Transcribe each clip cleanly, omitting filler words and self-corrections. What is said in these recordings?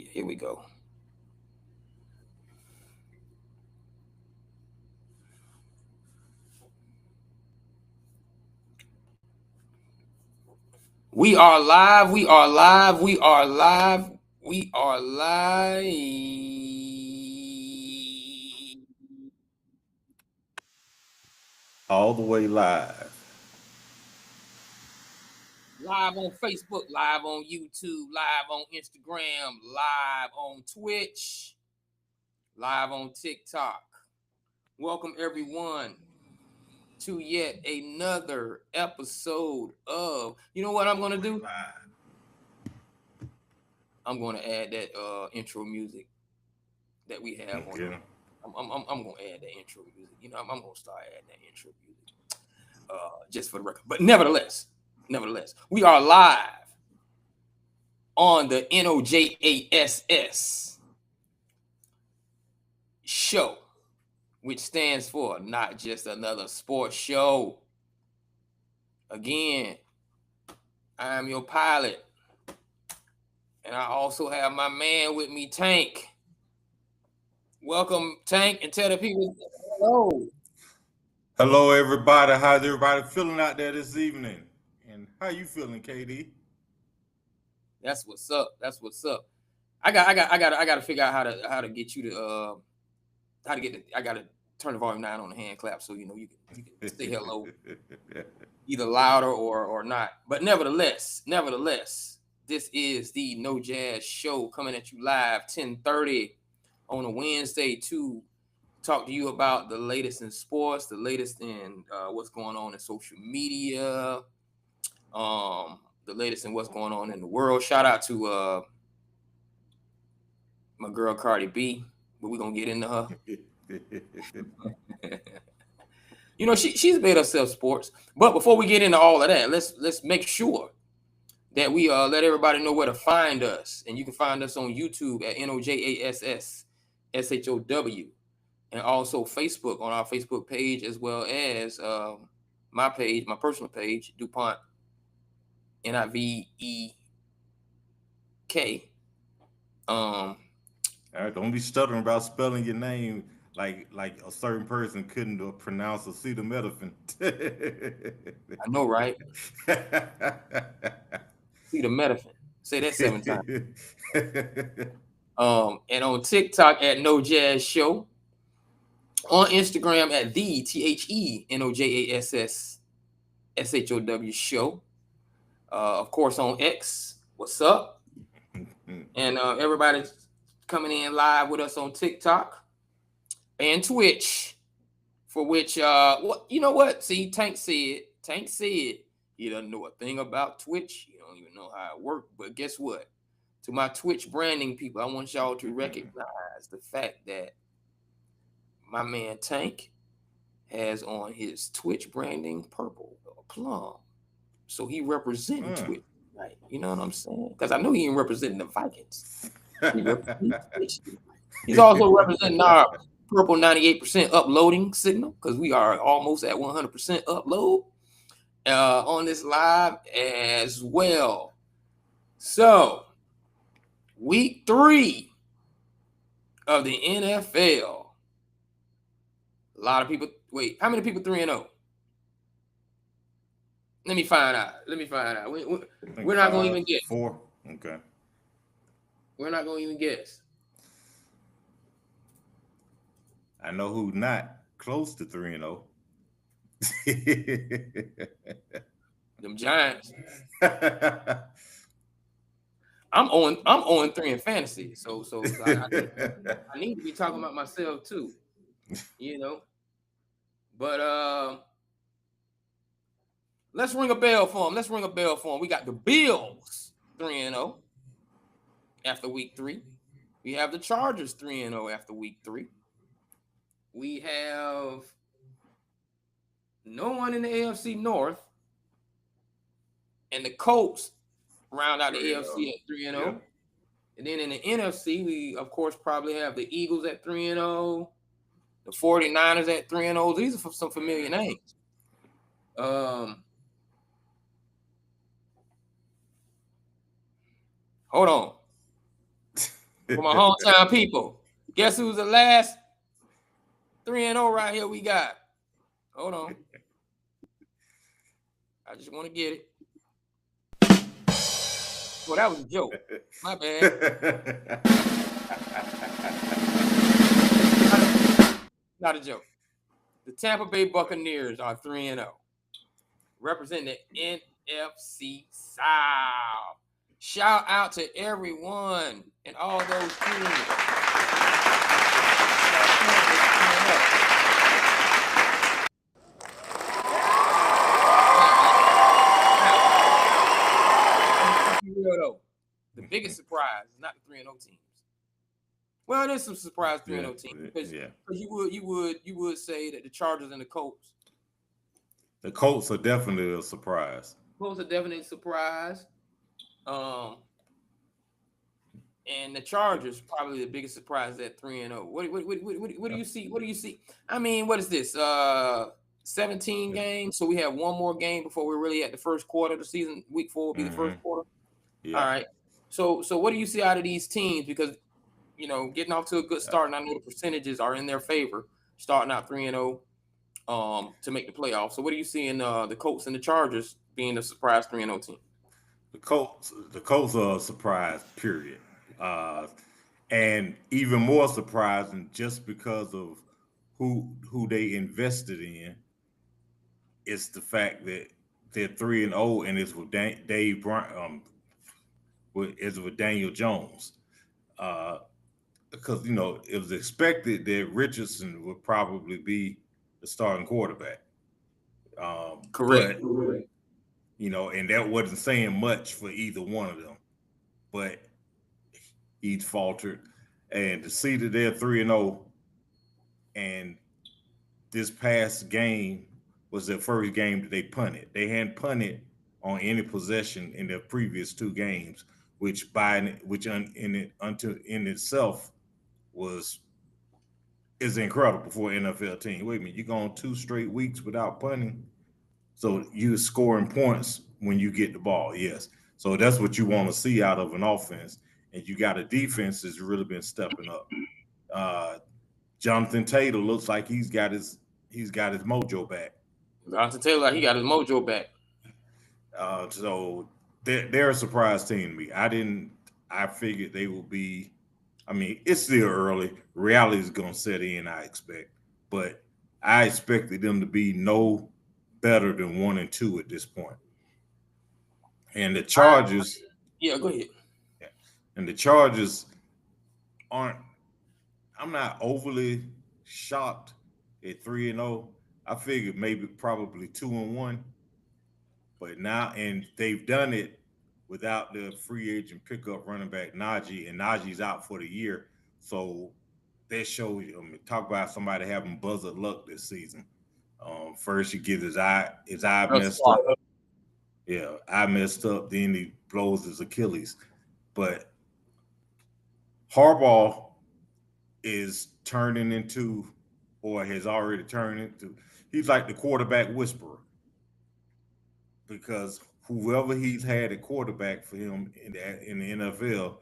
Here we go. We are live. We are live. We are live. We are live. All the way live. Live on Facebook, live on YouTube, live on Instagram, live on Twitch, live on TikTok. Welcome everyone to yet another episode of. You know what I'm gonna do? I'm gonna add that intro music that we have on. Okay. I'm gonna add that intro music. You know, I'm gonna start adding that intro music, just for the record. But nevertheless, we are live on the NOJASS show, which stands for Not Just Another Sports Show. Again, I am your pilot, and I also have my man with me, Tank. Welcome, Tank, and tell the people hello. Hello, everybody. How's everybody feeling out there this evening? And how you feeling, KD? That's what's up. That's what's up. I got to figure out how to get you to how to get the, I got to turn the volume down on the hand clap so you can say hello either louder or not. But nevertheless, this is the No Jazz Show coming at you live 10:30 on a Wednesday to talk to you about the latest in sports, the latest in what's going on in social media, the latest in what's going on in the world. Shout out to my girl Cardi B, but we're gonna get into her. You know, she's made herself sports. But before we get into all of that, let's make sure that we let everybody know where to find us. And you can find us on YouTube at NOJASSSHOW, and also Facebook on our Facebook page, as well as my page, my personal page, DuPont NIVEK. All right, don't be stuttering about spelling your name like a certain person couldn't pronounce acetaminophen. I know, right? See the metaphor. Say that 7 times. And on TikTok at No Jazz Show. On Instagram at the THENOJASSSHOW Show. Of course, on X. What's up? And everybody's coming in live with us on TikTok and Twitch. For which, what you know what? See, Tank said he doesn't know a thing about Twitch. He don't even know how it works. But guess what? To my Twitch branding people, I want y'all to recognize the fact that my man Tank has on his Twitch branding purple or plum. So he representing Twitch, right? You know what I'm saying? Because I know he ain't representing the Vikings. He's also representing our purple 98% uploading signal, because we are almost at 100% upload on this live as well. So, week 3 of the NFL. A lot of people. Wait, how many people 3-0? Let me find out. We're not going to even guess. 4. Okay. We're not going to even guess. I know who's not close to 3-0. Them Giants. I'm on 3 in fantasy, so I need to be talking about myself too, you know. But let's ring a bell for them. We got the Bills 3-0 after week 3. We have the Chargers 3-0 after week 3. We have no one in the AFC North, and the Colts round out the AFC at 3-0. Yeah. And then in the NFC, we of course probably have the Eagles at 3-0, the 49ers at 3-0. These are some familiar names. Hold on. For my hometown people, guess who's the last 3-0 right here we got? Hold on. I just want to get it. Well, that was a joke. My bad. Not a joke. The Tampa Bay Buccaneers are 3-0. Representing the NFC South. Shout out to everyone and all those teams. The biggest surprise is not the 3-0 teams. Well, there's some surprise 3-0 teams because you would say that the Chargers and the Colts. The Colts are definitely a surprise. Colts are definitely a surprise. And the Chargers probably the biggest surprise at 3-0. What do you see? What do you see? I mean, what is this? 17 games. So we have one more game before we're really at the first quarter of the season. Week 4 will be the first quarter. Yeah. All right. So what do you see out of these teams? Because getting off to a good start, and I know the percentages are in their favor, starting out 3-0 to make the playoffs. So what do you see in the Colts and the Chargers being the surprise 3-0 team? The Colts are a surprise, period. And even more surprising just because of who they invested in is the fact that they're 3-0 and it's with Dave Brown, is with Daniel Jones. Because it was expected that Richardson would probably be the starting quarterback. Correct. But, and that wasn't saying much for either one of them. But he's faltered. And to see that they're 3-0 and this past game was their first game that they punted. They hadn't punted on any possession in their previous 2 games, which in itself is incredible for an NFL team. Wait a minute, you're going 2 straight weeks without punting. So you're scoring points when you get the ball, yes. So that's what you want to see out of an offense. And you got a defense that's really been stepping up. Jonathan Taylor looks like he's got his mojo back. Jonathan Taylor, he got his mojo back. So they're a surprise team to me. I figured they will be. I mean, it's still early. Reality is going to set in, I expect. But I expected them to be no better than 1-2 at this point. And the Chargers. Yeah, go ahead. Yeah, and the Chargers aren't. I'm not overly shocked at 3-0. I figured probably 2-1. But now, and they've done it without the free agent pickup running back Najee, and Najee's out for the year. So that shows you, talk about somebody having buzzard luck this season. First, he gets his eye messed up. Yeah, eye messed up. Then he blows his Achilles. But Harbaugh is turning into, or has already turned into, he's like the quarterback whisperer. Because whoever he's had at quarterback for him in the NFL,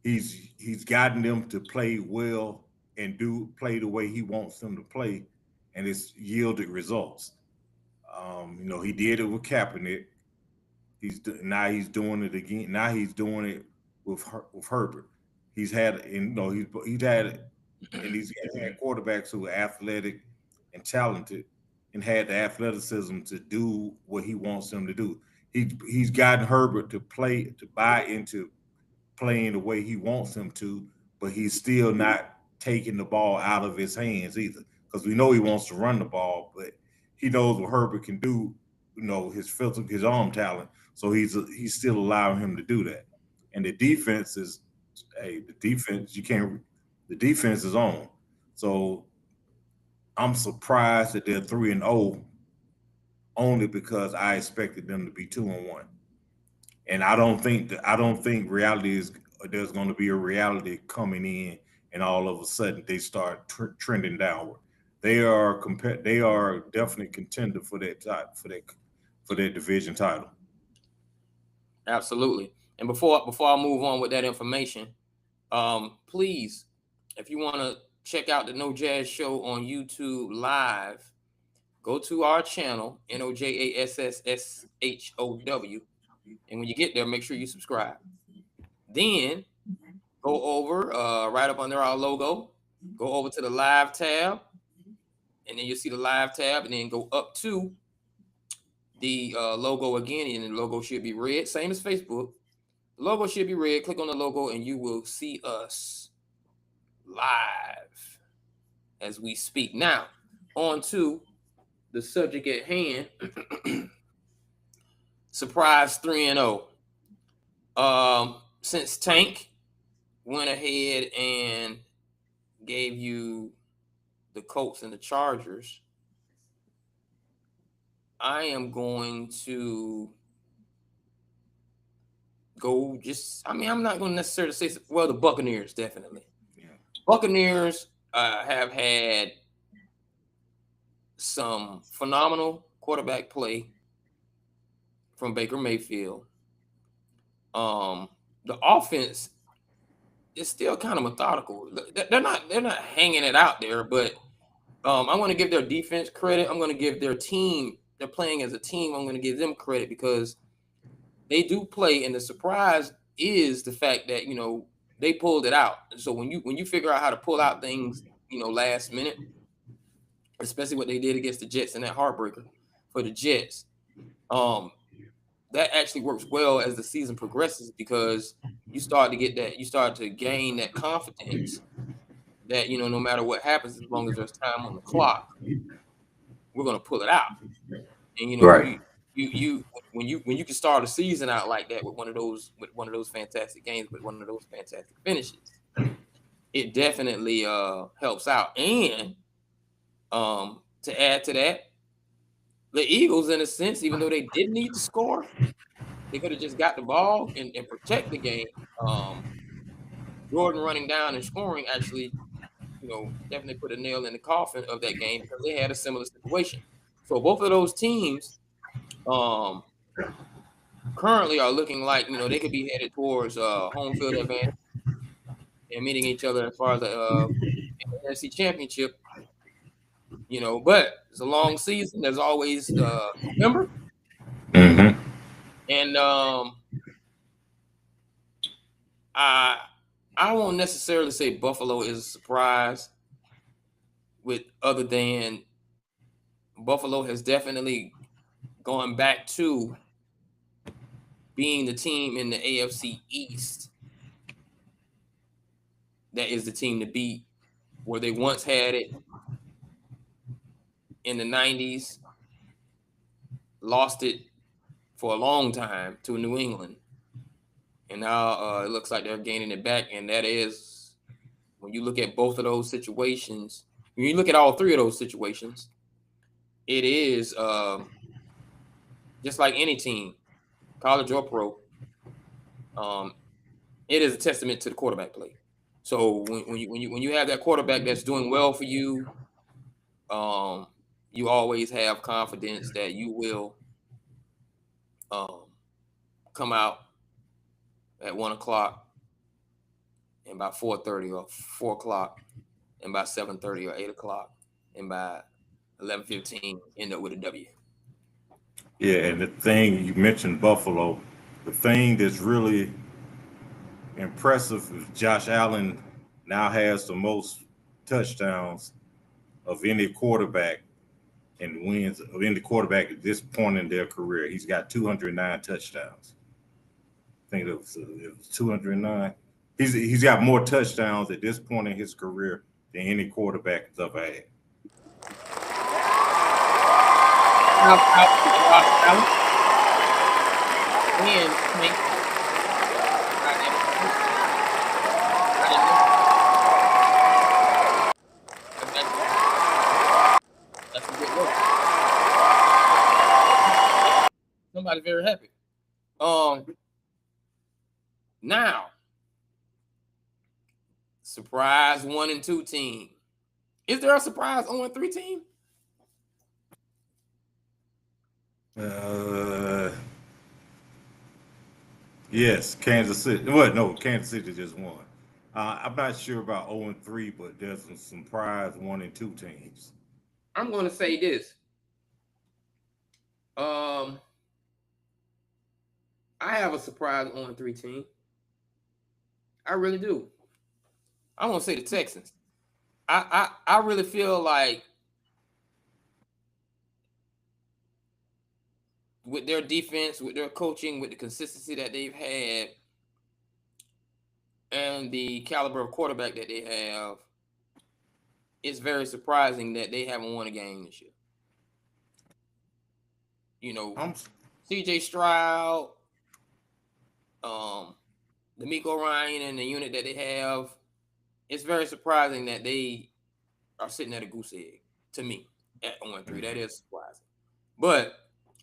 he's gotten them to play well and play the way he wants them to play, and it's yielded results. He did it with Kaepernick. He's doing it again. Now he's doing it with Herbert. He's had he's had quarterbacks who are athletic and talented and had the athleticism to do what he wants them to do. He's gotten Herbert to buy into playing the way he wants him to, but he's still not taking the ball out of his hands either. Because we know he wants to run the ball, but he knows what Herbert can do, his arm talent. So he's still allowing him to do that. And the defense is on. So I'm surprised that they're 3-0 only because I expected them to be 2-1. And I don't think reality is there's going to be a reality coming in and all of a sudden they start trending downward. They are definitely contender for that division title. Absolutely. And before I move on with that information, Please, if you want to check out the No Jazz Show on YouTube live, go to our channel, NOJASSSHOW. And when you get there, make sure you subscribe. Then go over right up under our logo, go over to the live tab, and then you'll see the live tab, and then go up to the logo again, and the logo should be red, same as Facebook. The logo should be red. Click on the logo, and you will see us live as we speak. Now, on to the subject at hand. Surprise 3-0. Since Tank went ahead and gave you the Colts and the Chargers, I am going to go I'm not going to necessarily say, well, the Buccaneers, definitely. Yeah. Buccaneers have had some phenomenal quarterback play from Baker Mayfield. The offense is still kind of methodical. They're not hanging it out there, but I'm going to give their defense credit. I'm going to give their team, they're playing as a team, I'm going to give them credit because they do play, and the surprise is the fact that, you know, they pulled it out. So when you figure out how to pull out things, you know, last minute, especially what they did against the Jets in that heartbreaker for the Jets, that actually works well as the season progresses because you start to gain that confidence that, you know, no matter what happens, as long as there's time on the clock, we're going to pull it out. And, you know, right. When you can start a season out like that with one of those fantastic games, with one of those fantastic finishes, it definitely helps out. And to add to that, the Eagles, in a sense, even though they didn't need to score, they could have just got the ball and protect the game. Jordan running down and scoring actually, you know, definitely put a nail in the coffin of that game because they had a similar situation. So both of those teams currently are looking like, you know, they could be headed towards home field advantage and meeting each other as far as the NFC Championship. You know, but it's a long season. There's always November. Mm-hmm. And I won't necessarily say Buffalo is a surprise, with other than Buffalo has definitely gone back to being the team in the AFC East that is the team to beat, where they once had it in the 90s, lost it for a long time to New England, and now it looks like they're gaining it back. And that is, when you look at both of those situations, when you look at all three of those situations, it is just like any team, college or pro, it is a testament to the quarterback play. So when you have that quarterback that's doing well for you, you always have confidence that you will come out at 1 o'clock and by 4:30 or 4 o'clock and by 7:30 or 8 o'clock and by 11:15 end up with a W. Yeah, and the thing you mentioned, Buffalo, the thing that's really impressive is Josh Allen now has the most touchdowns of any quarterback and wins of any quarterback at this point in their career. He's got 209 touchdowns. I think it was 209. He's got more touchdowns at this point in his career than any quarterback has ever had. That's a good work. Somebody's very happy. Now, surprise 1 and 2 team. Is there a surprise 0 and 3 team? Yes, Kansas City. What? No, Kansas City just won. I'm not sure about 0-3, but there's some surprise 1-2 teams. I'm going to say this. Um, I have a surprise 0-3 team. I really do. I'm going to say the Texans. I really feel like with their defense, with their coaching, with the consistency that they've had, and the caliber of quarterback that they have, it's very surprising that they haven't won a game this year. You know, CJ Stroud, D'Amico Ryan, and the unit that they have, it's very surprising that they are sitting at a goose egg to me at 0-3. That is surprising. But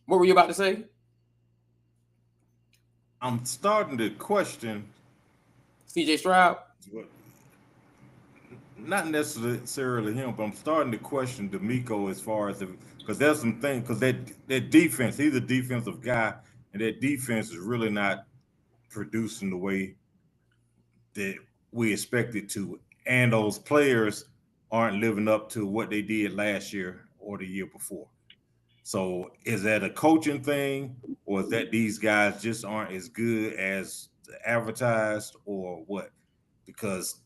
what were you about to say? I'm starting to question CJ Stroud. Not necessarily him, but I'm starting to question D'Amico as far as because there's some things because that defense, he's a defensive guy, and that defense is really not producing the way that we expected to, and those players aren't living up to what they did last year or the year before. So is that a coaching thing, or is that these guys just aren't as good as advertised, or what? Because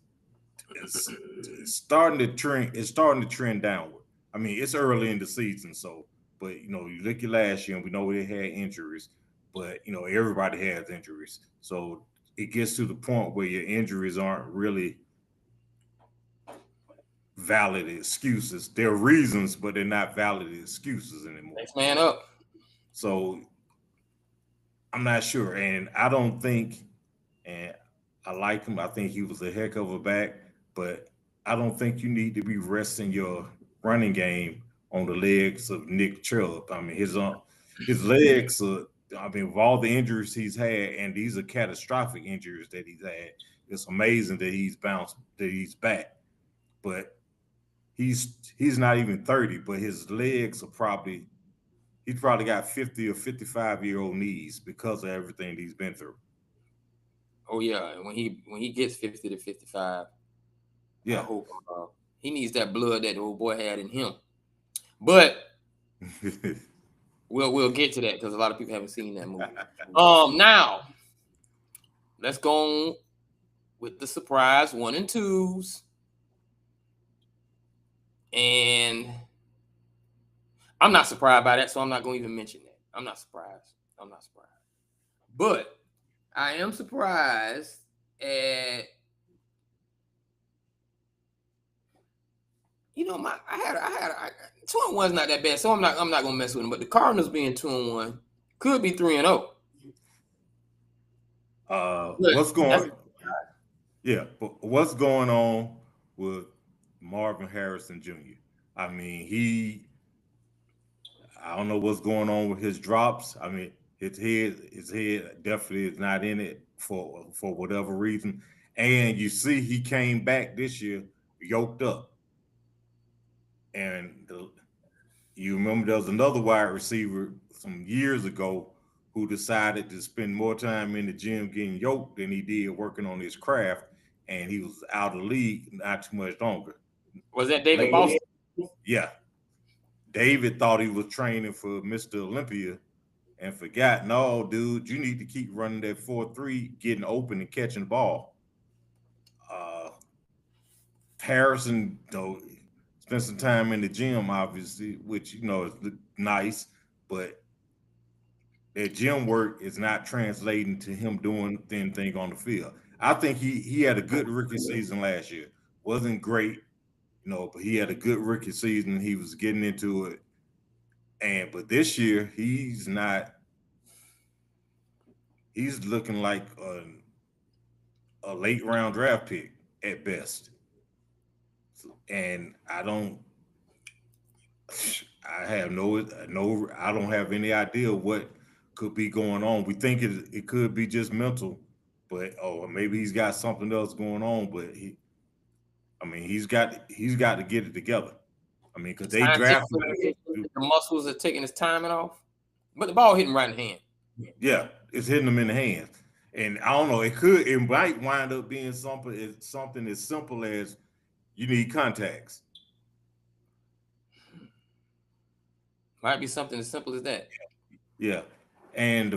it's starting to trend. It's starting to trend downward. I mean, it's early in the season, so but you look at last year, and we know they had injuries, but everybody has injuries. So it gets to the point where your injuries aren't really valid excuses. They're reasons, but they're not valid excuses anymore. Next man up. So I'm not sure, and I don't think, and I like him. I think he was a heck of a back, but I don't think you need to be resting your running game on the legs of Nick Chubb. I mean, his legs are. I mean, with all the injuries he's had, and these are catastrophic injuries that he's had, it's amazing that he's bounced, that he's back. But he's not even 30, but his legs are probably he's probably got 50 or 55-year-old knees because of everything he's been through. Oh yeah, and when he gets 50 to 55, yeah, I hope he needs that blood that the old boy had in him. But we'll get to that because a lot of people haven't seen that movie. Now let's go on with the surprise 1 and 2s, and I'm not surprised by that, so I'm not going to even mention that. I'm not surprised. But I am surprised at I 2-1's not that bad, so I'm not gonna mess with them. But the Cardinals being 2-1 could be 3-0. What's going? Yeah, but what's going on with Marvin Harrison Jr.? I mean, I don't know what's going on with his drops. I mean, his head definitely is not in it for whatever reason. And you see, he came back this year yoked up. And you remember there was another wide receiver some years ago who decided to spend more time in the gym getting yoked than he did working on his craft, and he was out of the league not too much longer. Was that David Boston? Yeah. David thought he was training for Mr. Olympia and forgot, no, dude, you need to keep running that 4-3, getting open and catching the ball. Harrison, though, spent some time in the gym, obviously, which, is nice, but that gym work is not translating to him doing anything on the field. I think he had a good rookie season last year. Wasn't great, but he had a good rookie season. He was getting into it. But this year, he's not. He's looking like a late round draft pick at best. And I don't have any idea what could be going on. We think it could be just mental, but maybe he's got something else going on. But he's got to get it together. I mean, because they drafted the muscles are taking his timing off, but the ball hitting right in the hand. Yeah, it's hitting him in the hands. And I don't know, it might wind up being something as simple as you need contacts. Might be something as simple as that. Yeah. And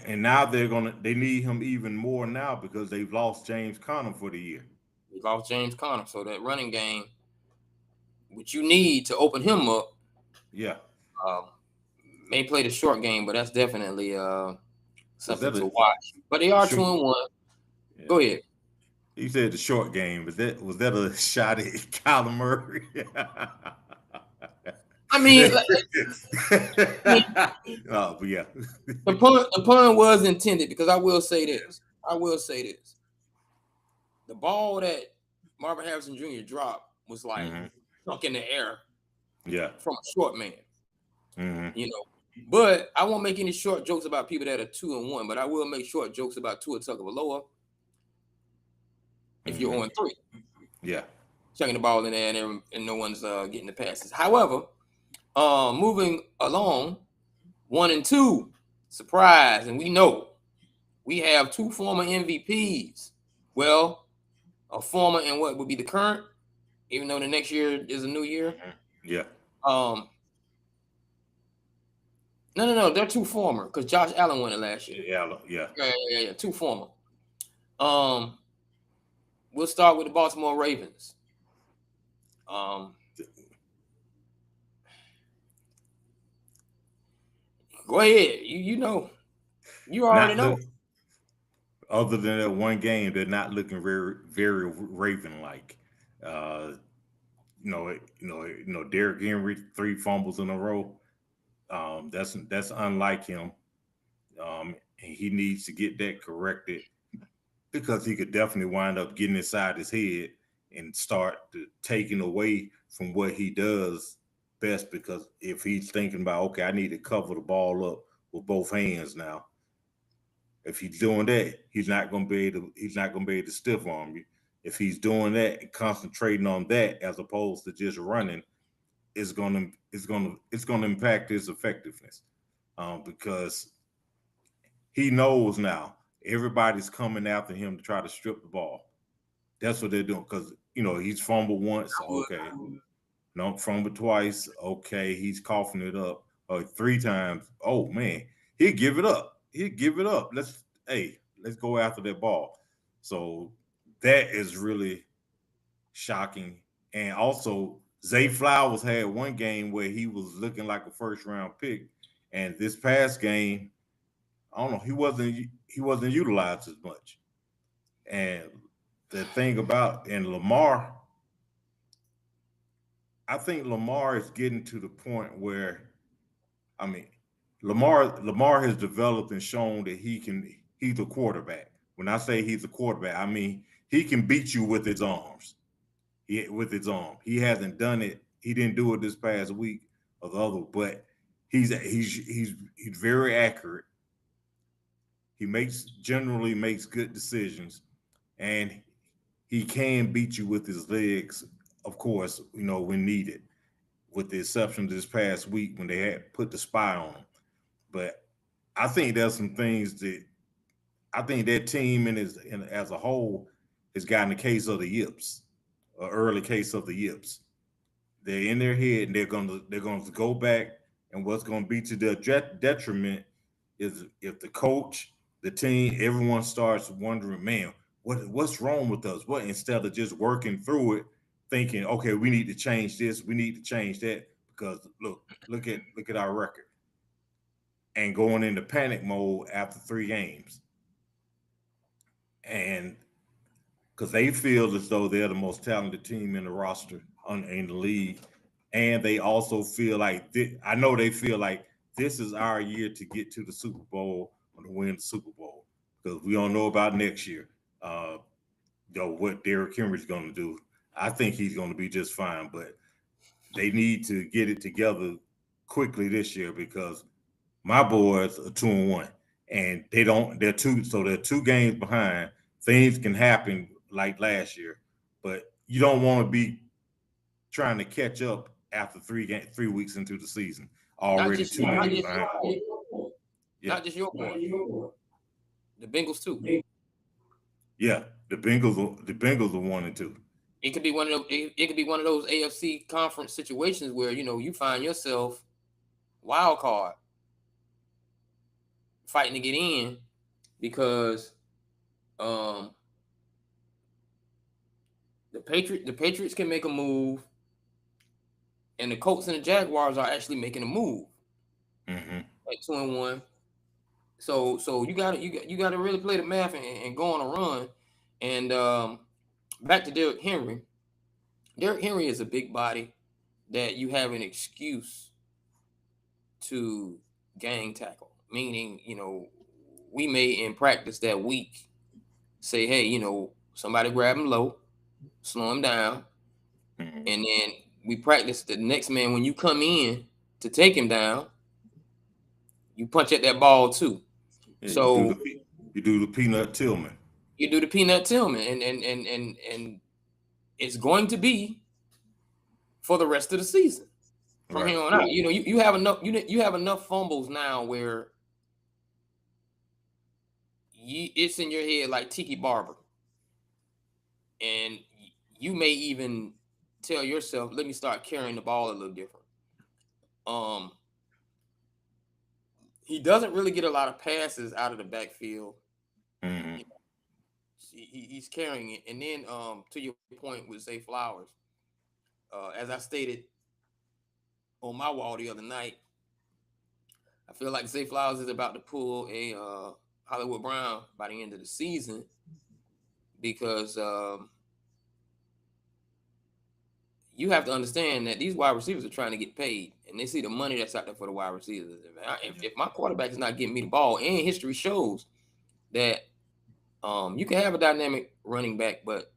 now they need him even more now because they've lost James Conner for the year. They lost James Conner, so that running game, which you need to open him up. Yeah. May play the short game, but that's definitely something to watch. But they are 2-1. Yeah. Go ahead. You said the short game. Was that a shot at Kyler Murray? I mean, oh, but yeah. The pun was intended because I will say this. The ball that Marvin Harrison Jr. dropped was like stuck in the air. Yeah. From a short man. You know. But I won't make any short jokes about people that are 2-1, but I will make short jokes about Tua Tagovailoa if you're 0-3. Yeah. Chucking the ball in there and no one's getting the passes. However, moving along, 1-2, surprise, and we know we have 2 former MVPs. Well, a former and what would be the current, even though the next year is a new year. Yeah. No, they're 2 former because Josh Allen won it last year. Yeah. 2 former. We'll start with the Baltimore Ravens. Go ahead. You know. You already know. Other than that one game, they're not looking very, very Raven-like. Derrick Henry 3 fumbles in a row. That's unlike him. And he needs to get that corrected because he could definitely wind up getting inside his head and start taking away from what he does best. Because if he's thinking about, okay, I need to cover the ball up with both hands now. If he's doing that, he's not going to be able to stiff arm you. If he's doing that and concentrating on that as opposed to just running, it's going to impact his effectiveness because he knows now everybody's coming after him to try to strip the ball. That's what they're doing because he's fumbled once, okay. No, fumbled twice, okay. He's coughing it up. 3 times, oh man, he'll give it up. Let's go after that ball. So that is really shocking. And also, Zay Flowers had one game where he was looking like a first-round pick, and this past game, I don't know, he wasn't utilized as much. And the thing about Lamar, I think Lamar is getting to the point where, Lamar has developed and shown that he's a quarterback. When I say he's a quarterback, I mean he can beat you with his arms. He hasn't done it. He didn't do it this past week or the other, but he's very accurate. He generally makes good decisions, and he can beat you with his legs, of course, when needed, with the exception of this past week when they had put the spy on him. But I think there's some things that I think that team as a whole has gotten a case of the yips, an early case of the yips. They're in their head and they're going to go back, and what's going to be to their detriment is if the coach, the team, everyone starts wondering, man, what's wrong with us? What, instead of just working through it, thinking, okay, we need to change this, we need to change that, because look at our record, and going into panic mode after 3 games, and because they feel as though they're the most talented team in the roster in the league, and they also feel like I know they feel like this is our year to get to the Super Bowl or to win the Super Bowl, because we don't know about next year. What Derrick Henry's going to do. I think he's going to be just fine, but they need to get it together quickly this year because my boys are 2-1, and they're 2 games behind. Things can happen like last year, but you don't want to be trying to catch up after 3 weeks into the season already. 2 games behind. Not just your point. The Bengals too. Yeah, the Bengals are 1 and 2. It could be one of those. It could be one of those AFC conference situations where you find yourself wild card fighting to get in because the Patriots can make a move, and the Colts and the Jaguars are actually making a move at 2-1. So you gotta really play the math and go on a run. And back to Derrick Henry. Derrick Henry is a big body that you have an excuse to gang tackle, meaning we may in practice that week say, hey, somebody grab him low, slow him down, and then we practice the next man when you come in to take him down, you punch at that ball too. Yeah, so you do the Peanut Tillman. You do the Peanut Tillman, and it's going to be for the rest of the season from here on out. You have enough. You have enough fumbles now where it's in your head like Tiki Barber, and you may even tell yourself, "Let me start carrying the ball a little different." He doesn't really get a lot of passes out of the backfield. He's carrying it, and then to your point with Zay Flowers, as I stated on my wall the other night, I feel like Zay Flowers is about to pull a Hollywood Brown by the end of the season because you have to understand that these wide receivers are trying to get paid, and they see the money that's out there for the wide receivers. If my quarterback is not getting me the ball, and history shows that you can have a dynamic running back, but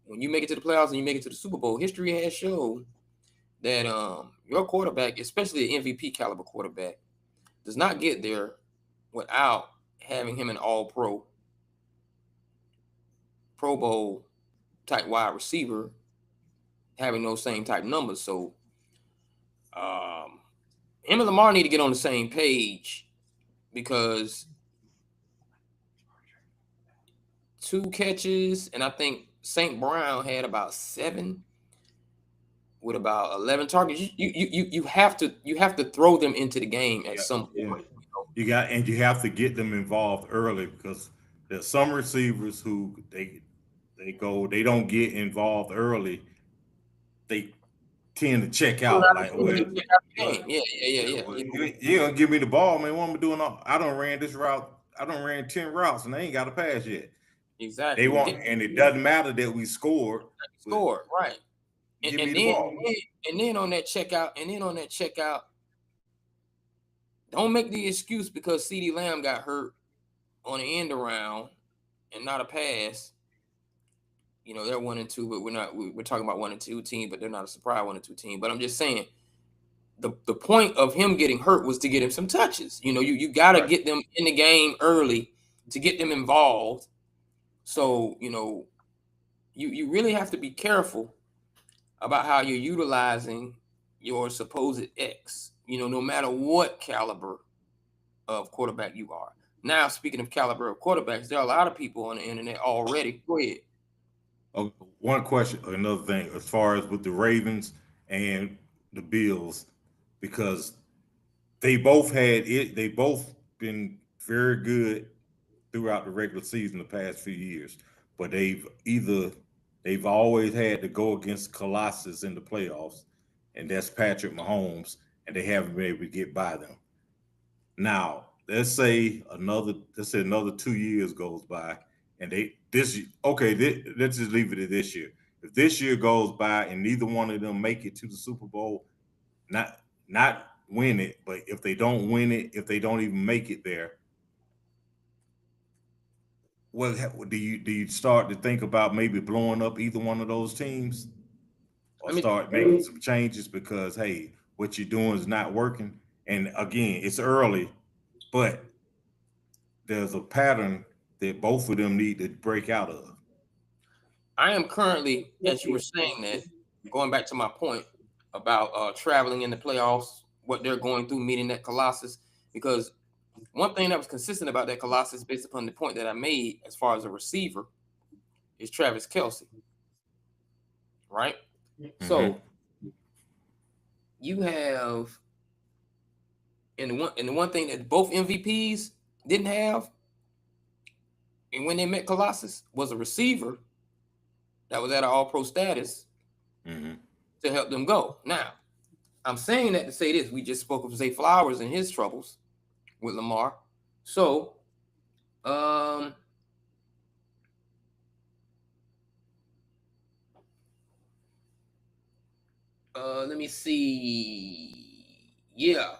when you make it to the playoffs and you make it to the Super Bowl, history has shown that your quarterback, especially an MVP caliber quarterback, does not get there without having him an all-pro, Pro Bowl type wide receiver, having those same type numbers. So him and Lamar need to get on the same page because 2 catches, and I think St. Brown had about 7 with about 11 targets. You have to throw them into the game at some point. You have to get them involved early because there's some receivers who they don't get involved early. They tend to check out like, yeah. You gonna give me the ball, man? What am I doing? I done ran this route. I done ran 10 routes and they ain't got a pass yet. Exactly. They want, and it doesn't matter that we scored. Right. And then on that checkout, don't make the excuse because CeeDee Lamb got hurt on the end around and not a pass. They're 1 and 2, but we're talking about 1 and 2 team, but they're not a surprise 1 and 2 team. But I'm just saying the point of him getting hurt was to get him some touches. You got to get them in the game early to get them involved. So, you really have to be careful about how you're utilizing your supposed X, no matter what caliber of quarterback you are. Now, speaking of caliber of quarterbacks, there are a lot of people on the internet already. Go ahead. Oh, one question, another thing, as far as with the Ravens and the Bills, because they both been very good throughout the regular season the past few years, but they've always had to go against Colossus in the playoffs, and that's Patrick Mahomes, and they haven't been able to get by them. Now, let's say another 2 years goes by, and let's just leave it at this year. If this year goes by and neither one of them make it to the Super Bowl, not win it, but if they don't win it, if they don't even make it there, do you start to think about maybe blowing up either one of those teams, or start making some changes because, hey, what you're doing is not working? And again, it's early, but there's a pattern that both of them need to break out of. I am currently, as you were saying that, going back to my point about traveling in the playoffs, what they're going through, meeting that Colossus, because one thing that was consistent about that Colossus, based upon the point that I made as far as a receiver, is Travis Kelce. Right? Mm-hmm. So you have, and the one thing that both MVPs didn't have, and when they met Colossus, was a receiver that was at an all-pro status to help them go. Now, I'm saying that to say this. We just spoke of Zay Flowers and his troubles with Lamar. So, let me see. Yeah.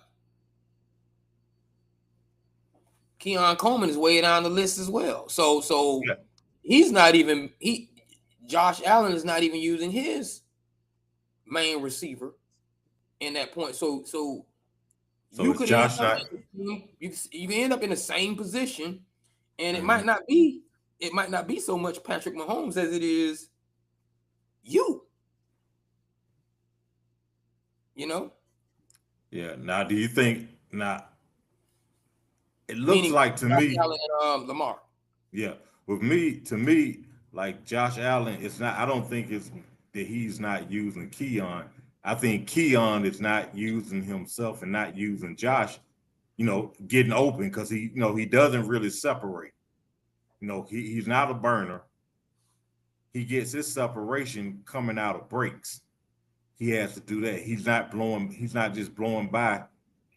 Keon Coleman is way down the list as well. So yeah. He's not even Josh Allen is not even using his main receiver in that point. So you could end up you end up in the same position, and it might not be so much Patrick Mahomes as it is you. You know? Yeah. Now, do you think it looks like to me Allen and Lamar. Yeah. To me, like Josh Allen, it's not, I don't think it's that he's not using Keon. I think Keon is not using himself and not using Josh, getting open, because he doesn't really separate. He's not a burner. He gets his separation coming out of breaks. He has to do that. He's not just blowing by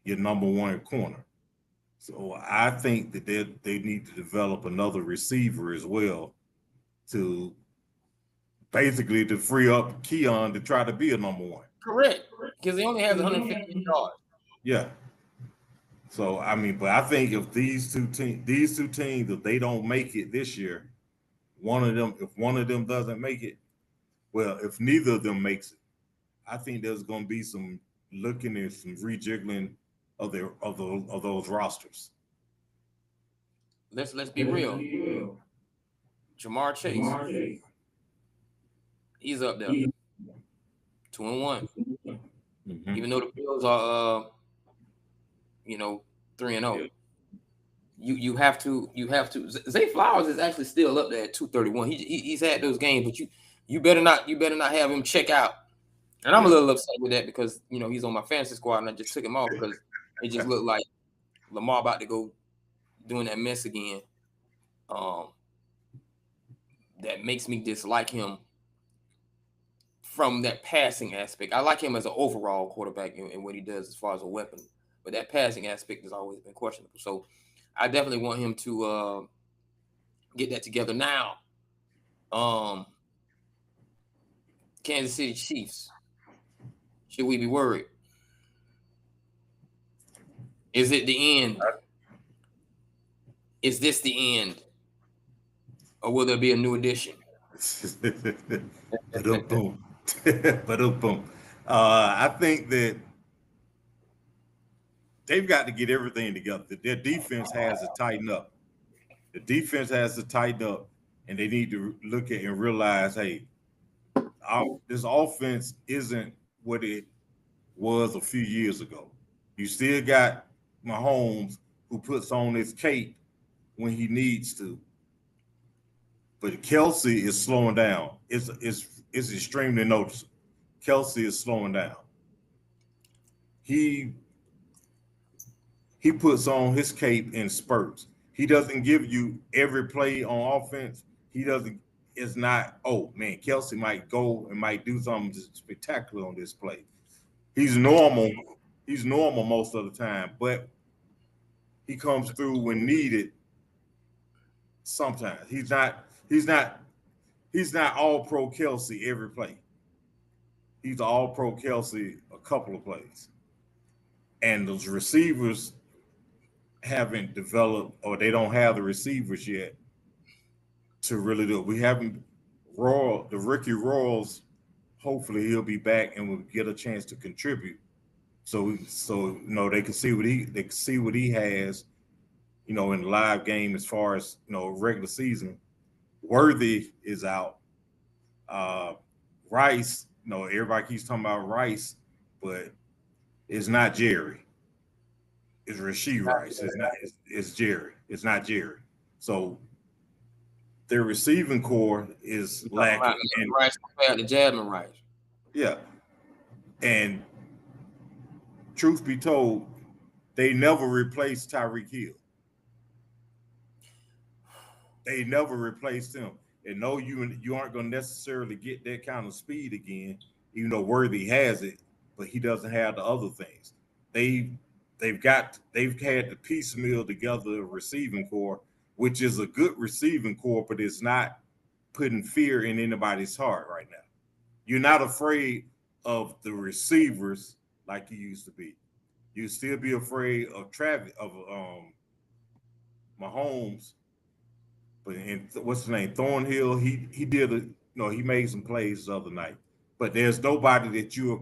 your number one corner. So I think that they need to develop another receiver as well to basically to free up Keon to try to be a number one. Correct. Because he only has 150 yards. Yeah. So I mean, but I think if these two teams, if they don't make it this year, if one of them doesn't make it, well, if neither of them makes it, I think there's going to be some looking at some rejiggling of those rosters. Let's be real. Jamar Chase, he's up there, 2-1. Even though the Bills are, 3-0. You have to. Zay Flowers is actually still up there at 231. He's had those games, but you better not have him check out. And I'm a little upset with that because he's on my fantasy squad and I just took him off because it just looked like Lamar about to go doing that mess again. That makes me dislike him from that passing aspect. I like him as an overall quarterback and what he does as far as a weapon, but that passing aspect has always been questionable. So I definitely want him to get that together now. Kansas City Chiefs. Should we be worried? Is it the end? Is this the end? Or will there be a new edition? Boom. I think that they've got to get everything together. Their defense has to tighten up. The defense has to tighten up, and they need to look at and realize, hey, this offense isn't what it was a few years ago. You still got Mahomes who puts on his cape when he needs to. But Kelce is slowing down. It's extremely noticeable. Kelce is slowing down. He puts on his cape in spurts. He doesn't give you every play on offense. It's not, oh man, Kelce might go and might do something spectacular on this play. He's normal. He's normal most of the time, but he comes through when needed. Sometimes he's not all pro Kelce every play. He's all pro Kelce a couple of plays. And those receivers haven't developed, or they don't have the receivers yet to really do it. We haven't the Ricky Royals, hopefully he'll be back and will get a chance to contribute. So they can see what he has, in the live game as far as regular season. Worthy is out. Rice, everybody keeps talking about Rice, but it's not Jerry. It's Rashee Rice. It's Jerry. It's not Jerry. So their receiving core is lacking. And Rice compared to Jasmine Rice. Yeah. And truth be told, they never replaced Tyreek Hill. They never replaced him. And no, you aren't going to necessarily get that kind of speed again, even though Worthy has it, but he doesn't have the other things. They've had the piecemeal together receiving core, which is a good receiving core, but it's not putting fear in anybody's heart right now. You're not afraid of the receivers like you used to be. You still be afraid of Mahomes. But what's his name? Thornhill. He did he made some plays the other night. But there's nobody that you are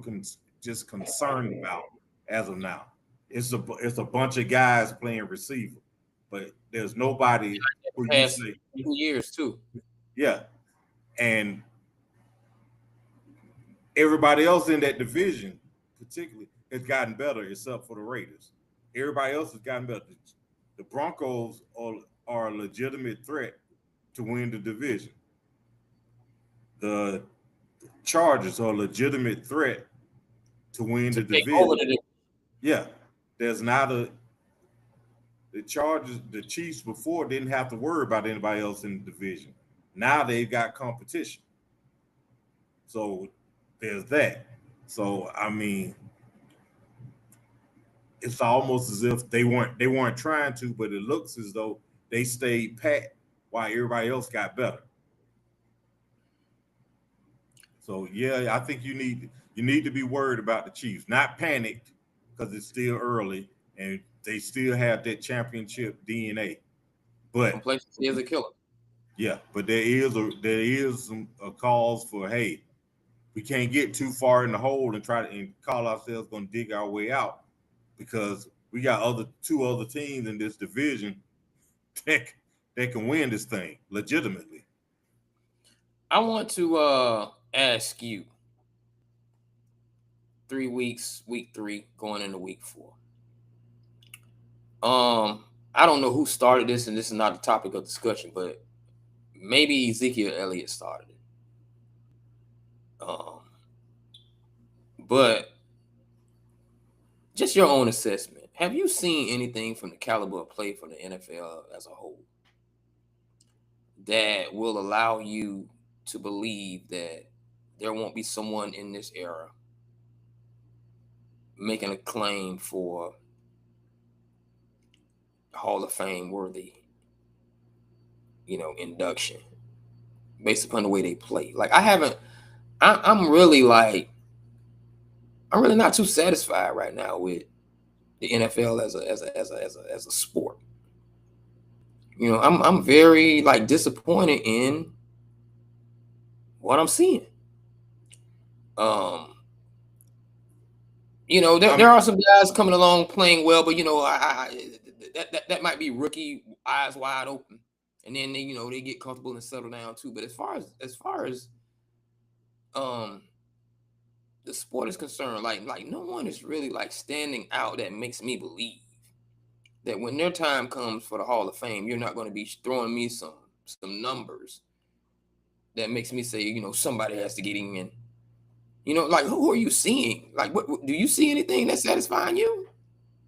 just concerned about as of now. It's a bunch of guys playing receiver, but there's nobody who you say 2 years too. Yeah, and everybody else in that division, particularly, has gotten better, except for the Raiders. Everybody else has gotten better. The Broncos are a legitimate threat to win the division. The Chargers are a legitimate threat to win the division. Yeah, there's not the Chargers, the Chiefs before didn't have to worry about anybody else in the division. Now they've got competition. So there's that. So I mean, it's almost as if they weren't trying to, but it looks as though they stayed pat while everybody else got better. So yeah, I think you need to be worried about the Chiefs, not panicked because it's still early and they still have that championship DNA. But complacency is a killer. Yeah, but there is a cause for, hey, we can't get too far in the hole and call ourselves going to dig our way out, because we got two other teams in this division that can win this thing legitimately. I want to ask you, 3 weeks, week 3, going into week 4. I don't know who started this, and this is not the topic of discussion, but maybe Ezekiel Elliott started it. But just your own assessment. Have you seen anything from the caliber of play for the NFL as a whole that will allow you to believe that there won't be someone in this era making a claim for Hall of Fame worthy, induction based upon the way they play? Like, I'm really not too satisfied right now with the NFL as a sport. I'm very disappointed in what I'm seeing. There are some guys coming along playing well, but that might be rookie eyes wide open, and then they get comfortable and settle down too. But as far as the sport is concerned, like no one is really standing out that makes me believe that when their time comes for the Hall of Fame, you're not going to be throwing me some numbers that makes me say, somebody has to get in. Who are you seeing? What do you see anything that's satisfying you?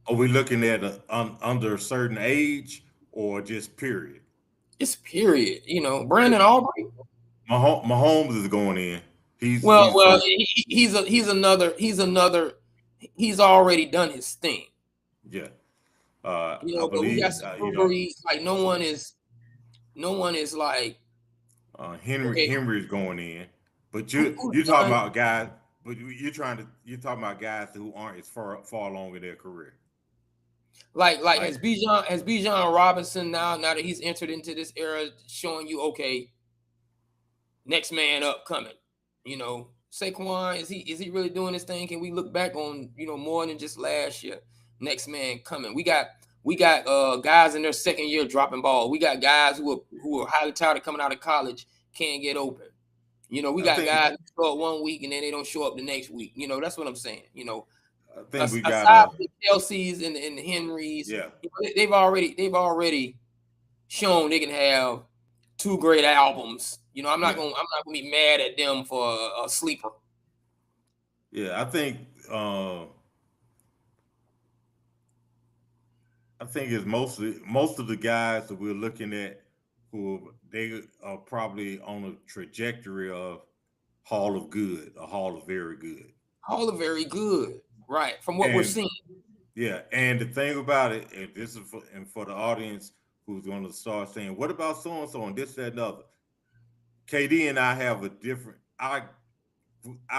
Are we looking at under a certain age or just period? It's period. Brandon Aubrey. Mahomes is going in. He's already done his thing. Yeah. But we got some no one is Henry's going in. But you're talking about guys, but you're talking about guys who aren't as far along in their career. Has Bijan Robinson now that he's entered into this era showing you, okay, next man up coming? Saquon, is he really doing this thing? Can we look back on more than just last year? Next man coming. We got guys in their second year dropping ball. We got guys who are highly touted coming out of college, can't get open. We got guys who show up one week and then they don't show up the next week. That's what I'm saying. I think we aside got from the Kelce's and the Henrys, yeah. they've already shown they can have 2 great albums. You know, I'm not gonna be mad at them for a sleeper. Yeah, I think it's most of the guys that we're looking at who they are probably on a trajectory of Hall of Good, a Hall of Very Good. Hall of Very Good, right? From what we're And seeing. yeah, and the thing about it, and this is for the audience who's going to start saying, "What about so and so and this, that, and other?" KD and I have a different.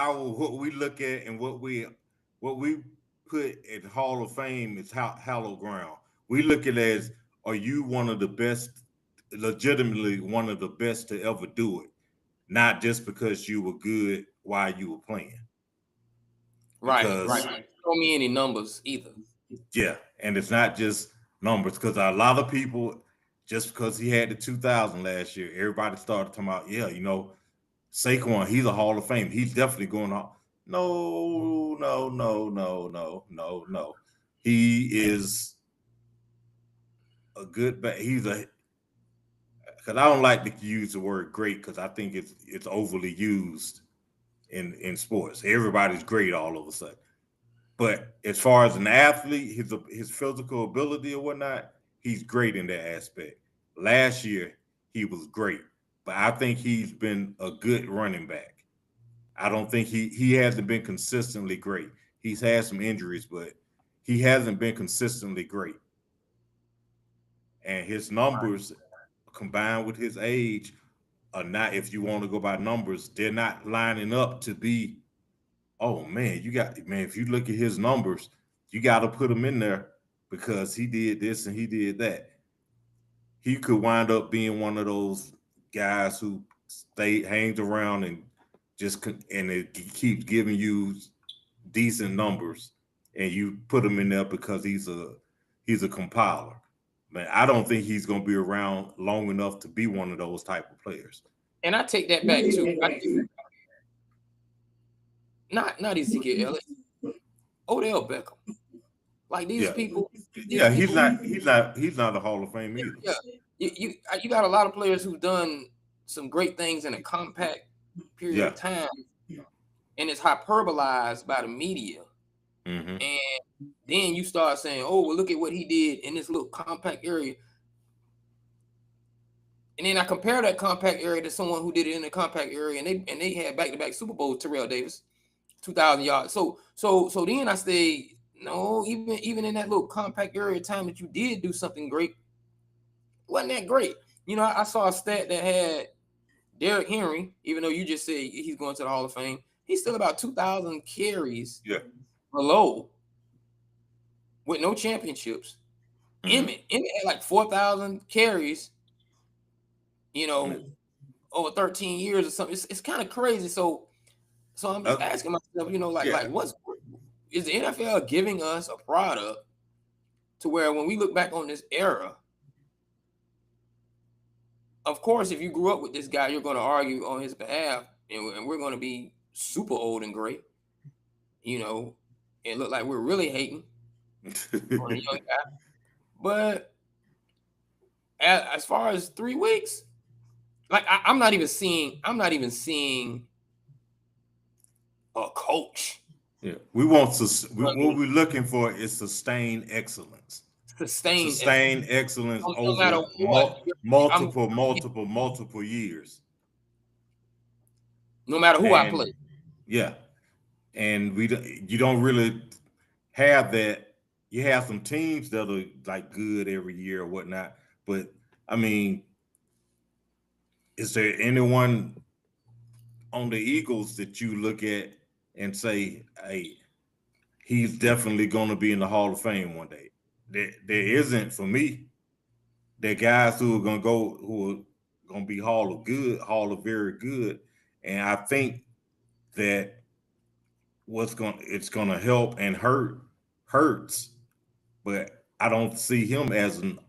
What we look at and what we put at Hall of Fame is hallowed ground. We look at it as, are you one of the best, legitimately one of the best to ever do it, not just because you were good while you were playing. Right. Don't show me any numbers either. Yeah, and it's not just numbers, because a lot of people, just because he had the 2000 last year, everybody started talking about, yeah, you know, Saquon, he's a Hall of Fame. He's definitely going on. No. He is a good back. Because I don't like to use the word great, because I think it's overly used in sports. Everybody's great all of a sudden. But as far as an athlete, his physical ability or whatnot, he's great in that aspect. Last year, he was great. But I think he's been a good running back. I don't think he hasn't been consistently great. He's had some injuries, but he hasn't been consistently great. And his numbers, combined with his age, are not, if you want to go by numbers, they're not lining up to be, oh man, if you look at his numbers, you got to put him in there because he did this and he did that. He could wind up being one of those guys who hangs around and it keeps giving you decent numbers, and you put him in there because he's a compiler. Man, I don't think he's going to be around long enough to be one of those type of players. And I take that back too. Not Ezekiel Elliott, Odell Beckham. Like these people. He's not a Hall of Fame either. Yeah, you got a lot of players who've done some great things in a compact period of time, and it's hyperbolized by the media. Mm-hmm. And then you start saying, "Oh, well, look at what he did in this little compact area." And then I compare that compact area to someone who did it in a compact area, and they had back-to-back Super Bowls. Terrell Davis, 2,000 yards. So then I say, no, even in that little compact area of time that you did do something great, wasn't that great? You know, I saw a stat that had Derrick Henry, even though you just said he's going to the Hall of Fame, he's still about 2,000 carries below with no championships. Mm-hmm. Emmett had like 4,000 carries, you know, over 13 years or something. It's kind of crazy. So I'm just asking myself, you know, like is the NFL giving us a product to where when we look back on this era, of course, if you grew up with this guy, you're going to argue on his behalf, and we're going to be super old and gray, you know, and look like we're really hating on a young guy. But as far as 3 weeks, like I'm not even seeing a coach. Yeah, what we're looking for is sustained excellence. Sustained excellence over multiple years. No matter who I play. Yeah, and you don't really have that. You have some teams that are like good every year or whatnot, but I mean, is there anyone on the Eagles that you look at and say, hey, he's definitely going to be in the Hall of Fame one day? There isn't for me. There are guys who are going to be Hall of Very Good, and I think that it's going to help and hurts, but I don't see him as an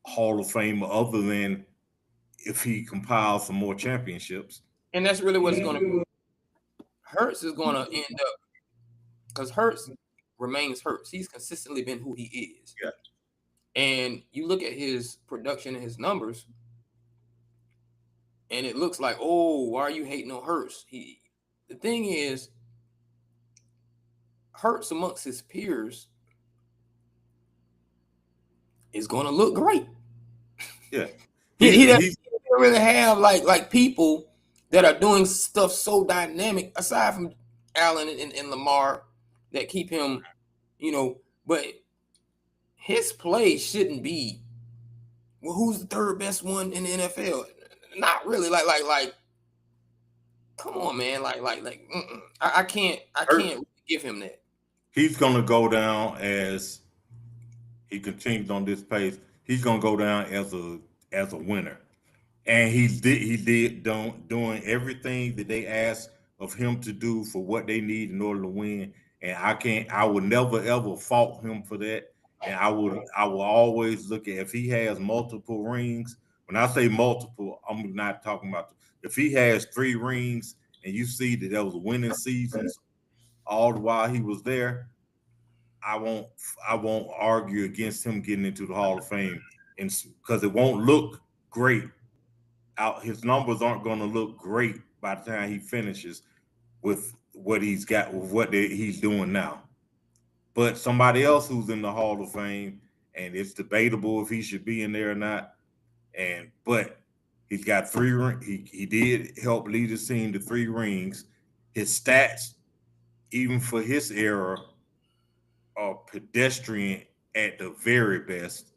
Hall of Famer other than if he compiles some more championships. And that's really what it's going to be. Hurts is going to end up, because Hurts remains Hurts. He's consistently been who he is. Yeah. And you look at his production and his numbers, and it looks like, oh, why are you hating on Hurts? The thing is, Hurts amongst his peers is going to look great. Yeah. He doesn't really have like people that are doing stuff so dynamic aside from Allen and Lamar that keep him, but his play shouldn't be, well, who's the third best one in the NFL? Not really. Like, come on, man. I can't give him that. He's gonna go down as he continues on this pace. He's gonna go down as a winner, and he did doing everything that they asked of him to do for what they need in order to win. And I would never ever fault him for that. And I will always look at if he has multiple rings. When I say multiple, I'm not talking about if he has 3 rings and you see that there was winning seasons all the while he was there. I won't argue against him getting into the Hall of Fame, and because it won't look great. His numbers aren't going to look great by the time he finishes with what he's got, with what he's doing now. But somebody else who's in the Hall of Fame, and it's debatable if he should be in there or not. But he's got 3. He did help lead his team to 3 rings. His stats, even for his era, are pedestrian at the very best.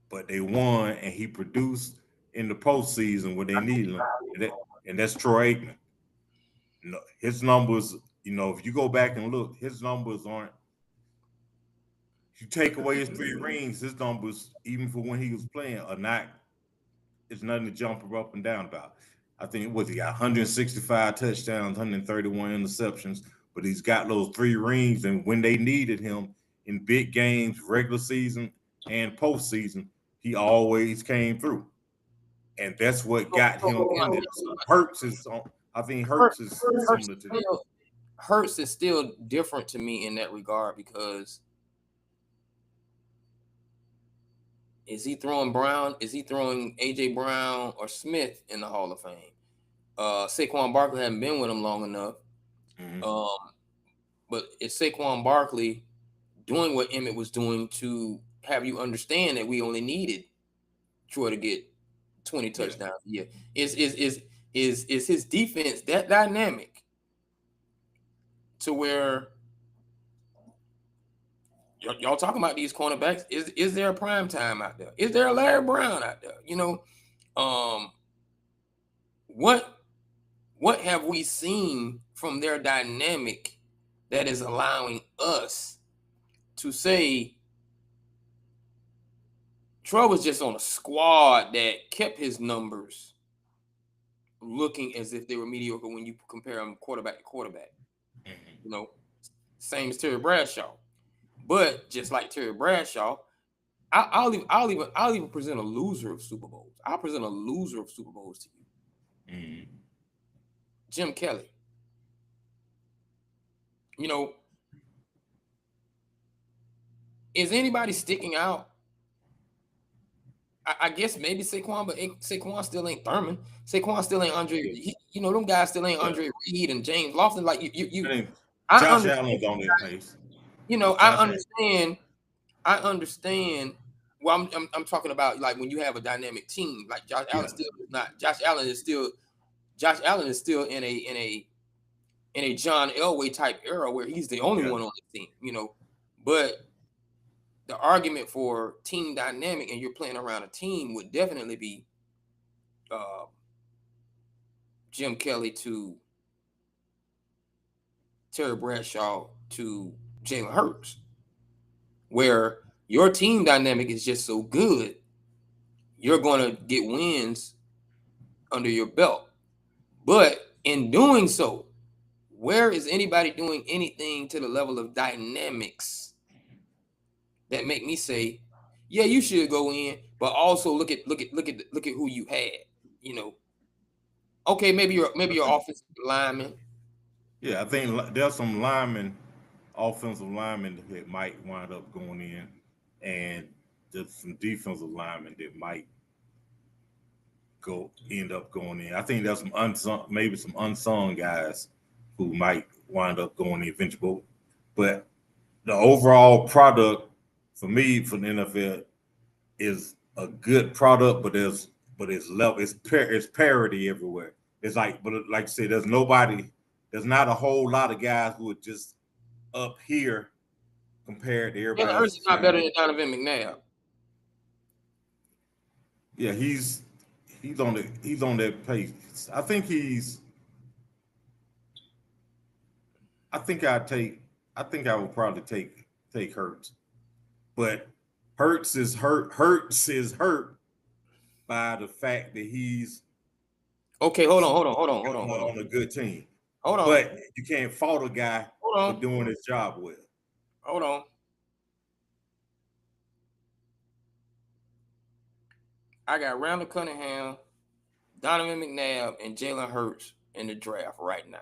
But they won, and he produced in the postseason when they needed him, and that's Troy Aikman. His numbers, if you go back and look, his numbers aren't. If you take away his 3 rings, his numbers, even for when he was playing, are not. It's nothing to jump up and down about. I think he got 165 touchdowns, 131 interceptions, but he's got those 3 rings, and when they needed him in big games, regular season and postseason, he always came through. And that's what got him in there. So Hurts is similar to that. Hurts is still different to me in that regard because is he throwing Brown? Is he throwing A.J. Brown or Smith in the Hall of Fame? Saquon Barkley hasn't been with him long enough. Mm-hmm. But is Saquon Barkley doing what Emmett was doing to have you understand that we only needed Troy to get 20 touchdowns a year? Is his defense that dynamic to where y'all talking about these cornerbacks? Is there a prime time out there? Is there a Larry Brown out there? What have we seen from their dynamic that is allowing us to say Troy was just on a squad that kept his numbers looking as if they were mediocre when you compare them quarterback to quarterback? Mm-hmm. Same as Terry Bradshaw. But just like Terry Bradshaw, I'll even present a loser of Super Bowls. I'll present a loser of Super Bowls to you. Mm-hmm. Jim Kelly. Is anybody sticking out? I guess maybe Saquon, but Saquon still ain't Thurman. Saquon still ain't Andre. Them guys still ain't Andre Reed and James Lofton. Like you Josh Allen's on that pace. I understand. Well, I'm talking about like when you have a dynamic team. Like Josh Allen still is not. Josh Allen is still in a John Elway type era where he's the only one on the team. But the argument for team dynamic and you're playing around a team would definitely be Jim Kelly to Terry Bradshaw to Jalen Hurts, where your team dynamic is just so good, you're going to get wins under your belt. But in doing so, where is anybody doing anything to the level of dynamics that make me say, yeah, you should go in, but also look at who you had. Okay, maybe your offensive lineman. Yeah, I think there's some linemen offensive linemen that might wind up going in, and just some defensive linemen that might end up going in. I think there's some unsung, maybe some unsung guys who might wind up going in eventually. But the overall product for me for the NFL is a good product, but it's level, it's parity everywhere. It's like, but like I said, there's not a whole lot of guys who are just up here compared to Jalen everybody Hurts else. is not better than Donovan McNabb. Yeah, he's on that pace. I think I think I would probably take Hurts, but Hurts is hurt by the fact that he's Okay, hold on. on a good team. Hold on. But you can't fault a guy for doing his job well. Hold on. I got Randall Cunningham, Donovan McNabb, and Jalen Hurts in the draft right now.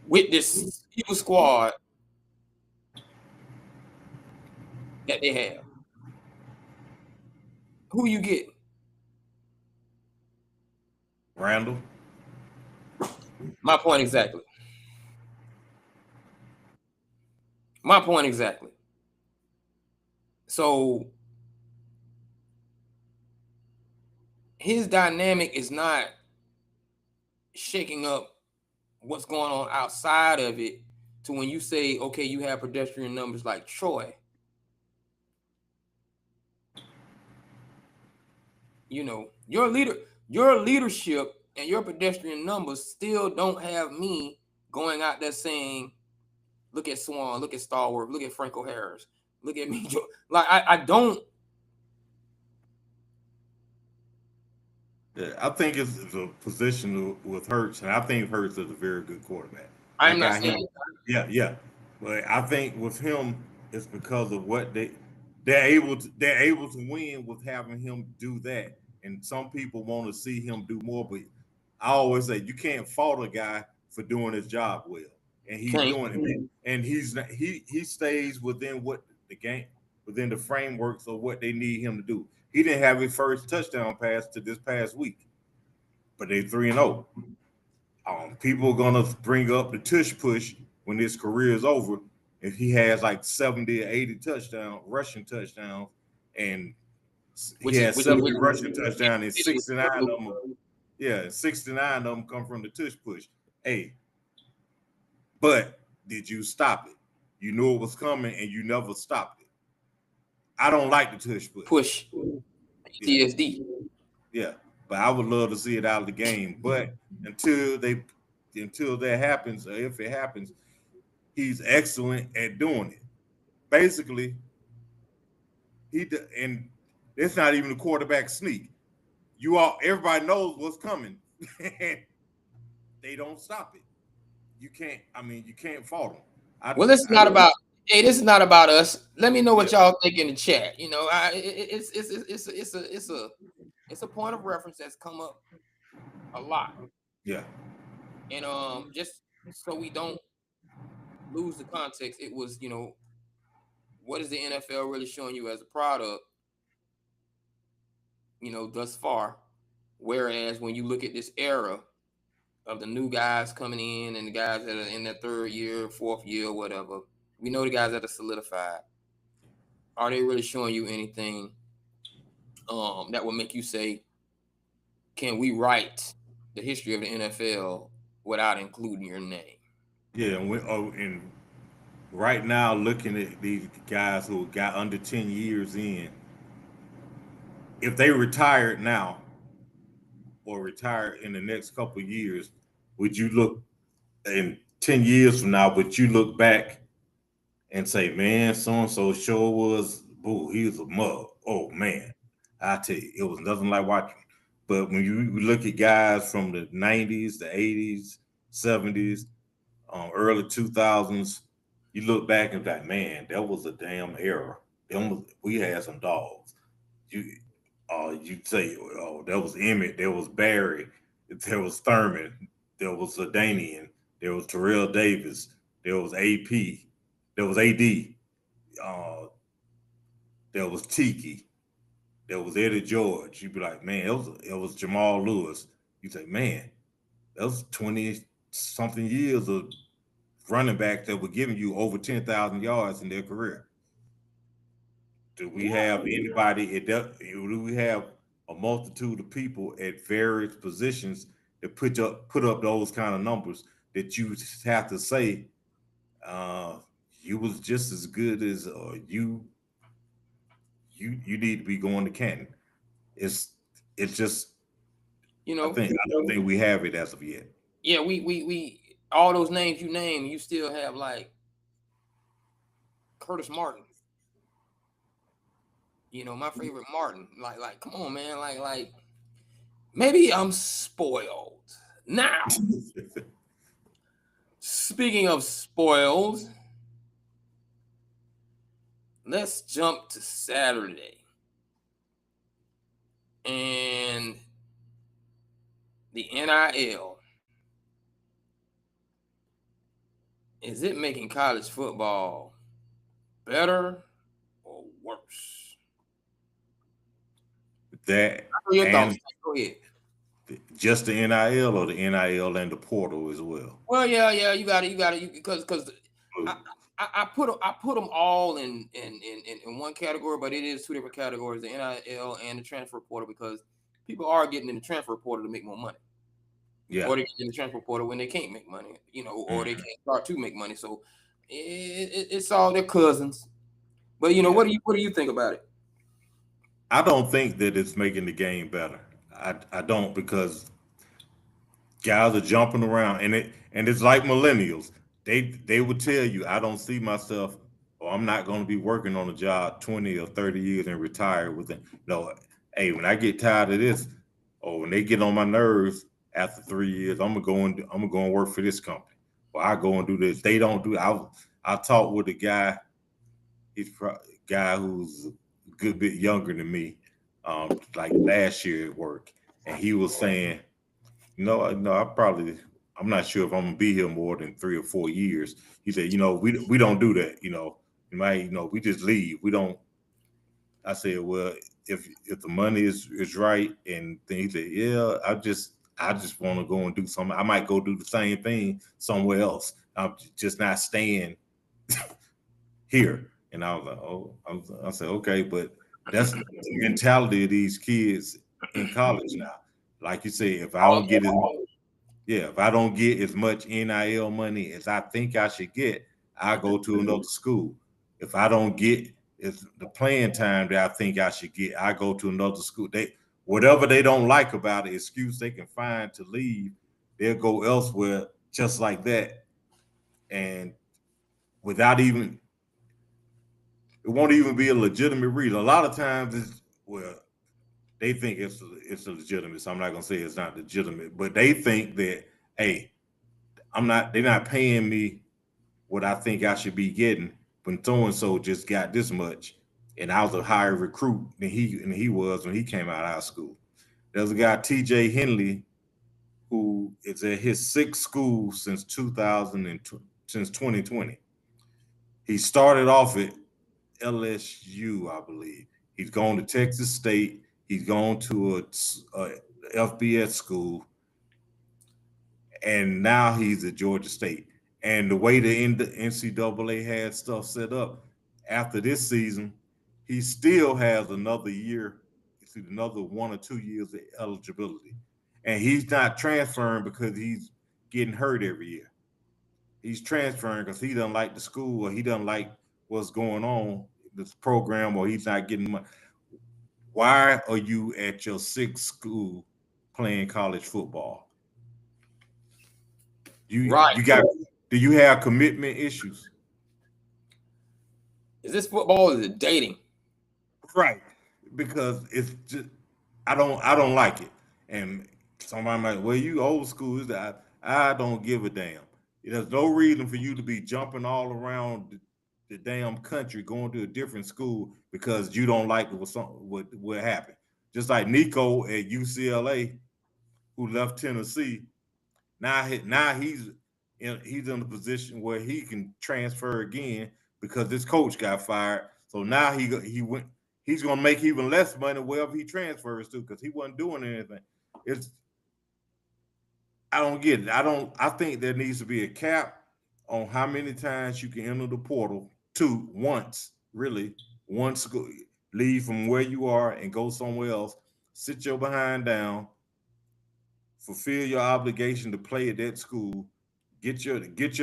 With this evil squad that they have. Who you get? Randall. My point exactly. My point exactly. So his dynamic is not shaking up what's going on outside of it to when you say, okay, you have pedestrian numbers like Troy. You know, your leadership and your pedestrian numbers still don't have me going out there saying, look at Swan, look at Stallworth, look at Franco Harris, look at me. Like, I don't. Yeah, I think it's a position with Hurts, and I think Hurts is a very good quarterback. I'm not saying. Yeah. But I think with him, it's because of what they're able to win with having him do that. And some people want to see him do more, but I always say you can't fault a guy for doing his job well, and he's doing it. And he stays within within the frameworks of what they need him to do. He didn't have his first touchdown pass to this past week, but they 3-0. People are gonna bring up the tush push when his career is over. If he has like 70 or 80 rushing touchdowns, and he has 70 rushing touchdowns, and 69 of them, 69 of them come from the tush push. Hey, but did you stop it? You knew it was coming, and you never stopped it. I don't like the tush push. PTSD. Yeah, but I would love to see it out of the game. But until that happens, or if it happens, he's excellent at doing it. Basically, and it's not even a quarterback sneak. Everybody knows what's coming. They don't stop it. You can't fault them. Well, this is not about. Hey, this is not about us. Let me know what y'all think in the chat. You know, it's a point of reference that's come up a lot. Yeah. And just so we don't lose the context, it was, you know, what is the NFL really showing you as a product, you know, thus far? Whereas when you look at this era of the new guys coming in and the guys that are in their third year, fourth year, whatever, we know the guys that are solidified. Are they really showing you anything that would make you say, can we write the history of the NFL without including your name? Yeah, and right now, looking at these guys who got under 10 years in, if they retired now or retire in the next couple of years, would you look in 10 years from now, would you look back and say, man, so-and-so sure was, he was a mug. Oh, man, I tell you, it was nothing like watching. But when you look at guys from the 90s, the 80s, 70s, early 2000s, you look back and like, man, that was a damn era. We had some dogs. You'd say, oh, there was Emmett, there was Barry, there was Thurman, there was Danian, there was Terrell Davis, there was AP. There was AD. There was Tiki. There was Eddie George. You'd be like, man, it was Jamal Lewis. You say, man, that was 20 something years of running backs that were giving you over 10,000 yards in their career. Do we have anybody? Do we have a multitude of people at various positions that put up those kind of numbers that you have to say you was just as good as you need to be going to Canton. It's just You know, I don't think we have it as of yet. Yeah, we all those names you name, you still have like Curtis Martin. You know, my favorite Martin. Like, come on, man. Like, maybe I'm spoiled. Now, speaking of spoiled, let's jump to Saturday. And the NIL. Is it making college football better or worse? That your thoughts. Go ahead. Just the NIL or the NIL and the portal as well? Well, yeah, you got it, because I put them all in one category, but it is two different categories: the NIL and the transfer portal, because people are getting in the transfer portal to make more money. Yeah. Or they get in the transfer portal when they can't make money, you know, or they can't start to make money. So it's all their cousins. But you know, what do you think about it? I don't think that it's making the game better. I don't, because guys are jumping around, and it's like millennials. They would tell you, I don't see myself, or I'm not going to be working on a job 20 or 30 years and retire with it. No, hey, when I get tired of this, or when they get on my nerves after 3 years, I'm gonna go and work for this company, or I go and do this. They don't do. I talked with a guy. He's a guy who's a good bit younger than me, like last year at work, and he was saying, no, I'm not sure if I'm gonna be here more than 3 or 4 years. He said, we don't do that. We just leave. We don't. I said, well, if the money is right, and then he said, yeah, I just want to go and do something. I might go do the same thing somewhere else. I'm just not staying here. And I was like, I said, okay, but that's the mentality of these kids in college now. Like you say, if I don't get as much NIL money as I think I should get, I go to another school. If I don't get the playing time that I think I should get, I go to another school. Whatever they don't like about it, excuse they can find to leave, they'll go elsewhere just like that. And without even, it won't even be a legitimate reason. A lot of times they think it's a legitimate. So I'm not gonna say it's not legitimate, but they think that, hey, they're not paying me what I think I should be getting when so and so just got this much, and I was a higher recruit than he was when he came out of high school. There's a guy, TJ Henley, who is at his sixth school since 2020. He started off at LSU, I believe. He's gone to Texas State. He's gone to a FBS school, and now he's at Georgia State. And the way the NCAA had stuff set up, after this season, he still has another year, another 1 or 2 years of eligibility. And he's not transferring because he's getting hurt every year. He's transferring because he doesn't like the school, or he doesn't like what's going on, this program, or he's not getting money. Why are you at your sixth school playing college football? You got. Do you have commitment issues? Is this football? Or is it dating? Right, because it's just I don't like it. And somebody might, well, you old school. Is that I don't give a damn. There's no reason for you to be jumping all around the damn country going to a different school because you don't like what happened. Just like Nico at UCLA, who left Tennessee. Now he's in a position where he can transfer again because this coach got fired. So now he's gonna make even less money wherever he transfers to because he wasn't doing anything. I don't get it. I think there needs to be a cap on how many times you can enter the portal once, leave from where you are and go somewhere else, sit your behind down, fulfill your obligation to play at that school, get your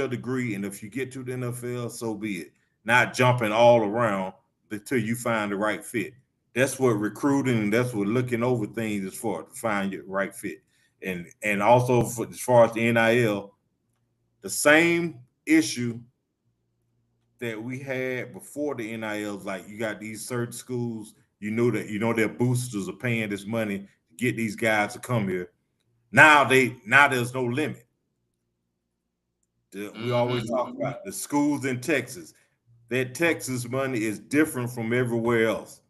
degree, and if you get to the NFL, so be it. Not jumping all around until you find the right fit. That's what recruiting and that's what looking over things is for, to find your right fit. And also as far as the NIL, the same issue that we had before the NIL, like you got these certain schools, you know their boosters are paying this money to get these guys to come here. Now there's no limit. We always talk about the schools in Texas. That Texas money is different from everywhere else.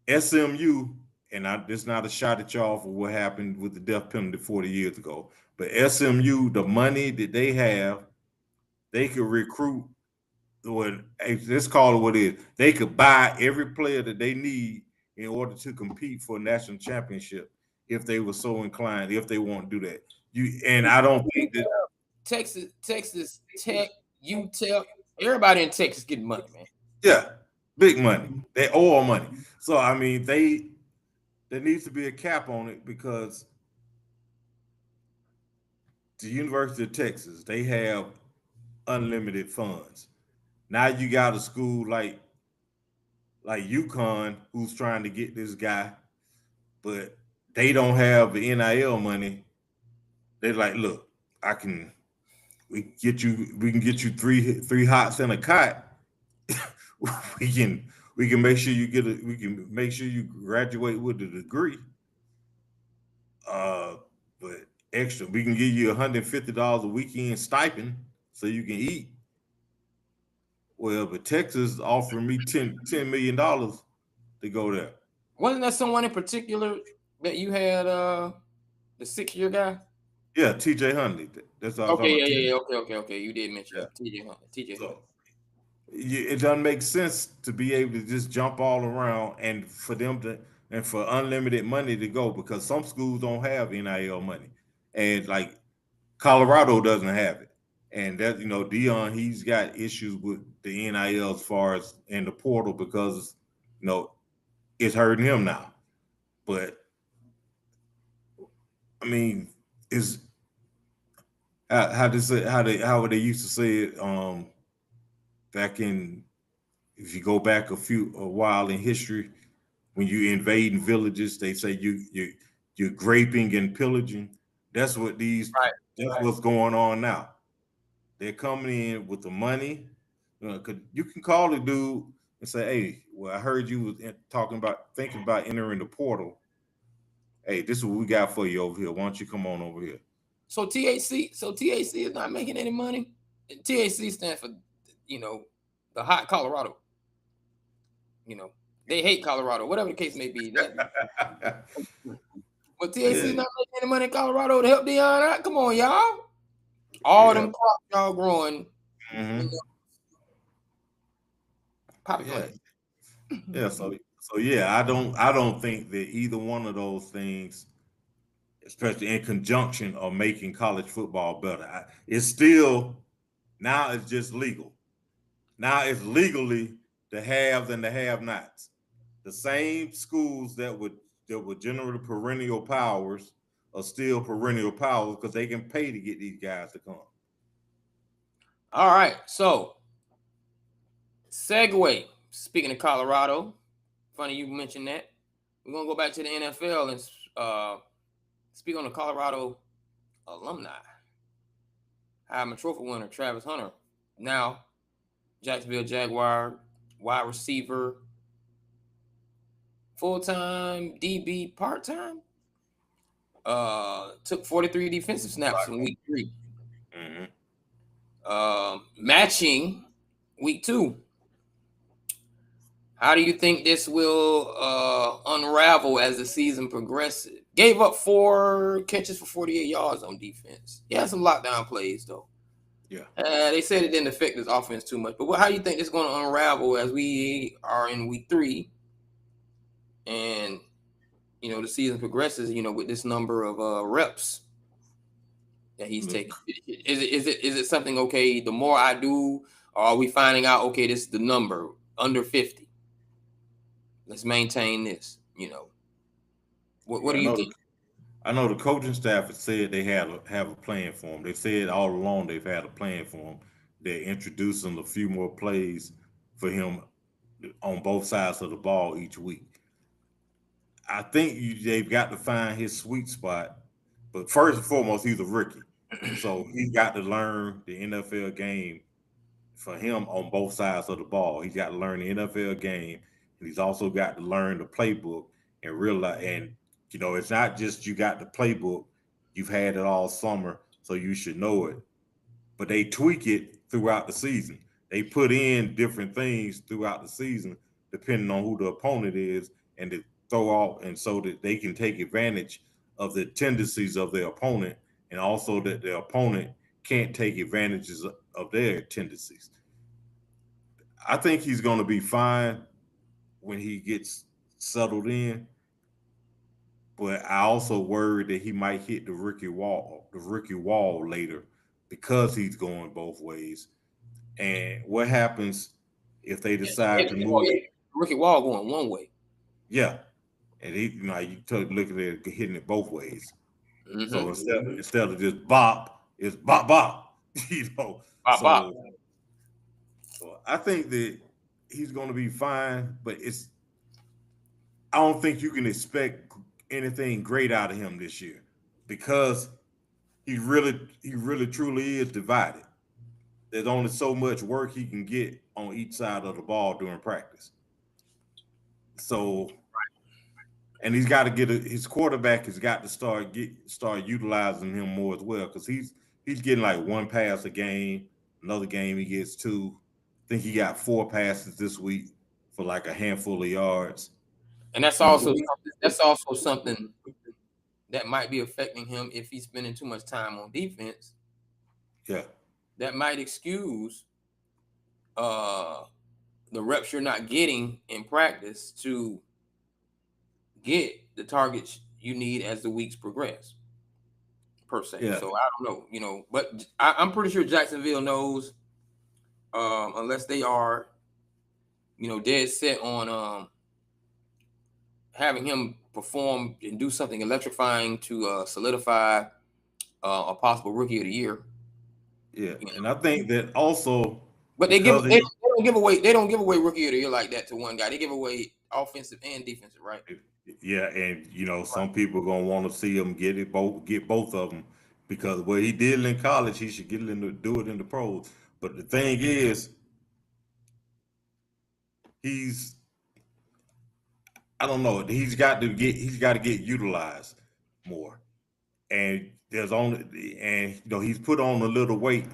SMU, and this is not a shot at y'all for what happened with the death penalty 40 years ago, but SMU, the money that they have, they could recruit. Let's call it what it is. They could buy every player that they need in order to compete for a national championship if they were so inclined, if they want to do that. I don't think that Texas Tech, UTEP, everybody in Texas getting money, man. Yeah, big money. They owe money. So I mean, there needs to be a cap on it because the University of Texas, they have unlimited funds. Now you got a school like UConn who's trying to get this guy, but they don't have the NIL money. They're like, look, we can get you three hots and a cot. we can make sure you graduate with a degree. But extra, we can give you $150 a weekend stipend so you can eat. Well, but Texas is offering me $10 million to go there. Wasn't there someone in particular that you had the 6-year guy? Yeah, TJ Huntley. That's all. Okay, okay. You did mention TJ Huntley. It doesn't make sense to be able to just jump all around and for unlimited money to go, because some schools don't have NIL money, and like Colorado doesn't have it. And that, Deion, he's got issues with the NIL as far as in the portal because, it's hurting him now. But I mean, how would they used to say it? Back in, if you go back a while in history, when you invading villages, they say you're graping and pillaging. That's what that's what's going on now. They're coming in with the money. You can call the dude and say, hey, well, I heard you was thinking about entering the portal. Hey, this is what we got for you over here. Why don't you come on over here? So THC is not making any money. THC stands for, the hot Colorado. They hate Colorado, whatever the case may be. But THC is not making any money in Colorado to help Deion out. Come on, y'all. All them crops y'all growing. Mm-hmm. I don't think that either one of those things, especially in conjunction, are making college football better. It's still, now it's just legal. Now it's legally the haves and the have-nots. The same schools that were generally perennial powers are still perennial powers because they can pay to get these guys to come. All right, so segue. Speaking of Colorado, funny you mentioned that. We're gonna go back to the NFL and speak on the Colorado alumni. Heisman Trophy winner Travis Hunter, now Jacksonville Jaguar wide receiver, full-time DB, part-time. Took 43 defensive snaps in week 3. Mm-hmm. Matching week 2. How do you think this will unravel as the season progresses? Gave up 4 catches for 48 yards on defense. He had some lockdown plays, though. Yeah. They said it didn't affect his offense too much. But how do you think it's going to unravel as we are in week 3 and the season progresses? With this number of reps that he's taking, is it something? Okay, the more I do, or are we finding out? Okay, this is the number under 50. Let's maintain this. What do you think? I know the coaching staff has said they have a plan for him. They said all along they've had a plan for him. They're introducing a few more plays for him on both sides of the ball each week. I think they've got to find his sweet spot. But first and foremost, he's a rookie. So he's got to learn the NFL game for him on both sides of the ball. He's got to learn the NFL game, and he's also got to learn the playbook and realize. And it's not just you got the playbook; you've had it all summer, so you should know it. But they tweak it throughout the season. They put in different things throughout the season, depending on who the opponent is, and they throw off, and so that they can take advantage of the tendencies of their opponent, and also that the opponent can't take advantages of their tendencies. I think he's going to be fine when he gets settled in, but I also worry that he might hit the rookie wall later because he's going both ways. And what happens if they decide to move? Rookie wall going one way. Yeah, and you look at it hitting it both ways. Mm-hmm. So instead of just bop, it's bop bop. Bop bop. So I think that he's going to be fine, but I don't think you can expect anything great out of him this year because he really truly is divided. There's only so much work he can get on each side of the ball during practice. So, and he's got to his quarterback has got to start utilizing him more as well because he's getting like one pass a game. Another game he gets 2. I think he got 4 passes this week for like a handful of yards. And that's also something that might be affecting him if he's spending too much time on defense. Yeah. That might excuse the reps you're not getting in practice to get the targets you need as the weeks progress, per se. Yeah. So I don't know, but I'm pretty sure Jacksonville knows, unless they are, dead set on having him perform and do something electrifying to solidify a possible rookie of the year. Yeah, and I think that also, but they don't give away rookie of the year like that to one guy. They give away offensive and defensive, right? Yeah, and some people are gonna want to see him get both of them because what he did in college, he should do it in the pros. But the thing is, I don't know. He's got to get utilized more, and he's put on a little weight,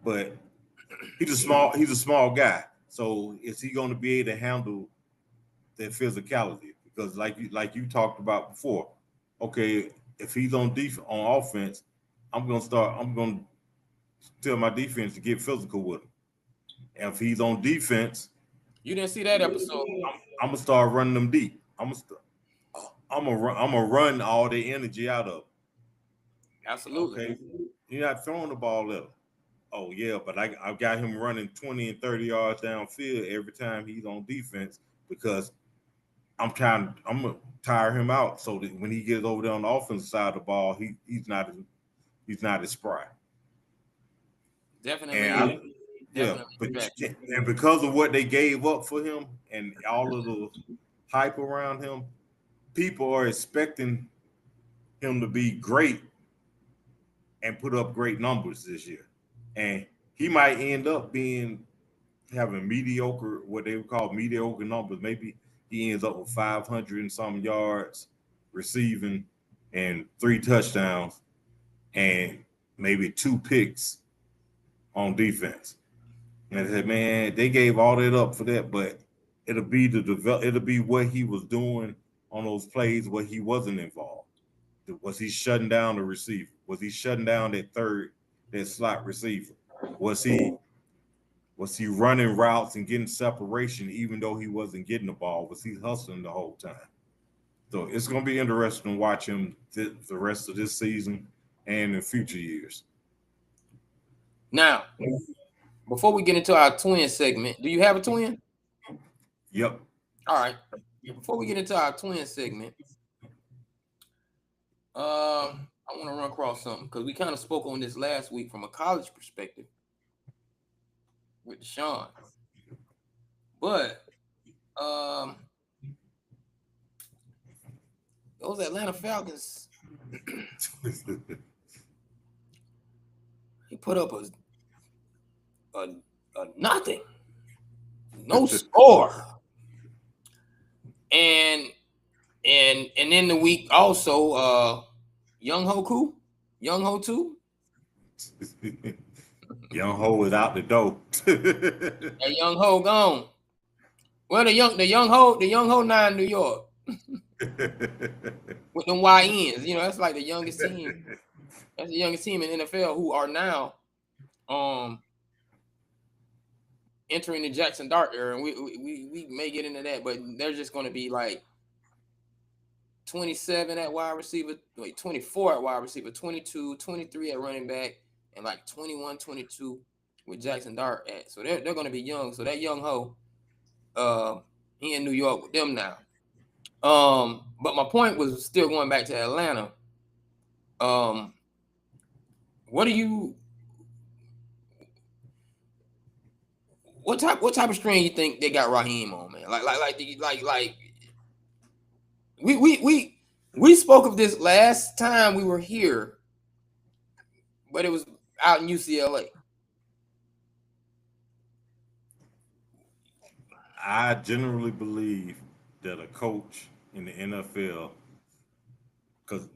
but he's a small guy. So is he going to be able to handle that physicality? Because like you talked about before, okay, if he's on offense, I'm going to tell my defense to get physical with him. And if he's on defense, you didn't see that episode. I'm gonna start running them deep. I'm gonna run all the energy out of him. Absolutely. Okay, you're not throwing the ball at him. Oh yeah, but I've got him running 20 and 30 yards downfield every time he's on defense because I'm gonna tire him out so that when he gets over there on the offensive side of the ball, he's not as spry. Definitely. And because of what they gave up for him and all of the hype around him, people are expecting him to be great and put up great numbers this year. And he might end up having mediocre, what they would call mediocre numbers. Maybe he ends up with 500 and some yards receiving and 3 touchdowns and maybe 2 picks on defense. And I said, man, they gave all that up for that, but it'll be what he was doing on those plays where he wasn't involved. Was he shutting down the receiver? Was he shutting down that slot receiver? Was he running routes and getting separation even though he wasn't getting the ball? Was he hustling the whole time? So it's going to be interesting to watch him the rest of this season and in future years. Now, before we get into our twin segment, do you have a twin? Yep. All right. Before we get into our twin segment, I want to run across something because we kind of spoke on this last week from a college perspective with Deshaun. But those Atlanta Falcons, he put up a nothing, no score, and in the week also, Young Ho 2. Young Ho is out the door. That Young Ho gone. Well, the young Ho now in New York with them YNs. You know, that's like the youngest team. That's the youngest team in the NFL who are now entering the Jackson Dart era, and we may get into that, but they're just going to be like 27 at wide receiver, 24 at wide receiver, 22, 23 at running back, and like 21, 22 with Jackson Dart at. So they're going to be young. So that Young Ho, he in New York with them now. But my point was still going back to Atlanta. What type of strain you think they got Raheem on, man? Like we spoke of this last time we were here, but it was out in UCLA. I generally believe that a coach in the NFL, because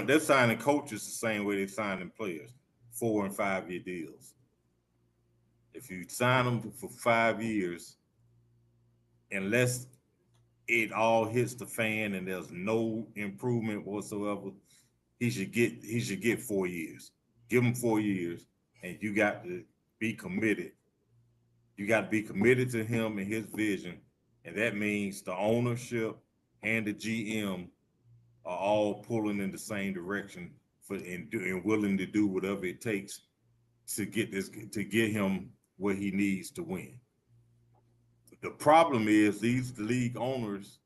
they're signing coaches the same way they're signing players, 4 and 5 year deals. If you sign them for 5 years, unless it all hits the fan and there's no improvement whatsoever, he should get 4 years. Give him 4 years, and you got to be committed. You got to be committed to him and his vision, and that means the ownership and the GM are all pulling in the same direction and willing to do whatever it takes to get him where he needs to win. The problem is the league owners,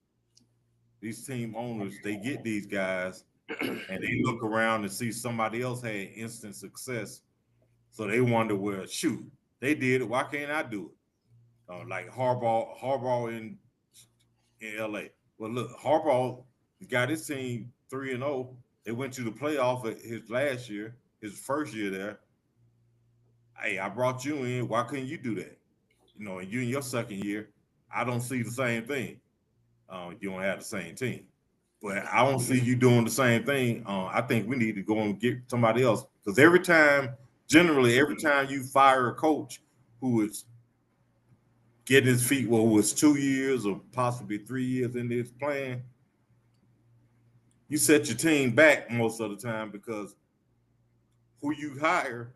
these team owners, they get these guys and they look around and see somebody else had instant success, so they wonder, well, shoot, they did it. Why can't I do it? Like Harbaugh in LA. Well, look, Harbaugh got his team 3-0. They went to the playoff his first year there. Hey, I brought you in. Why couldn't you do that? And you in your second year, I don't see the same thing. You don't have the same team. But I don't see you doing the same thing. I think we need to go and get somebody else. Because every time you fire a coach who is getting his feet, who was 2 years or possibly 3 years in this plan, you set your team back most of the time, because who you hire,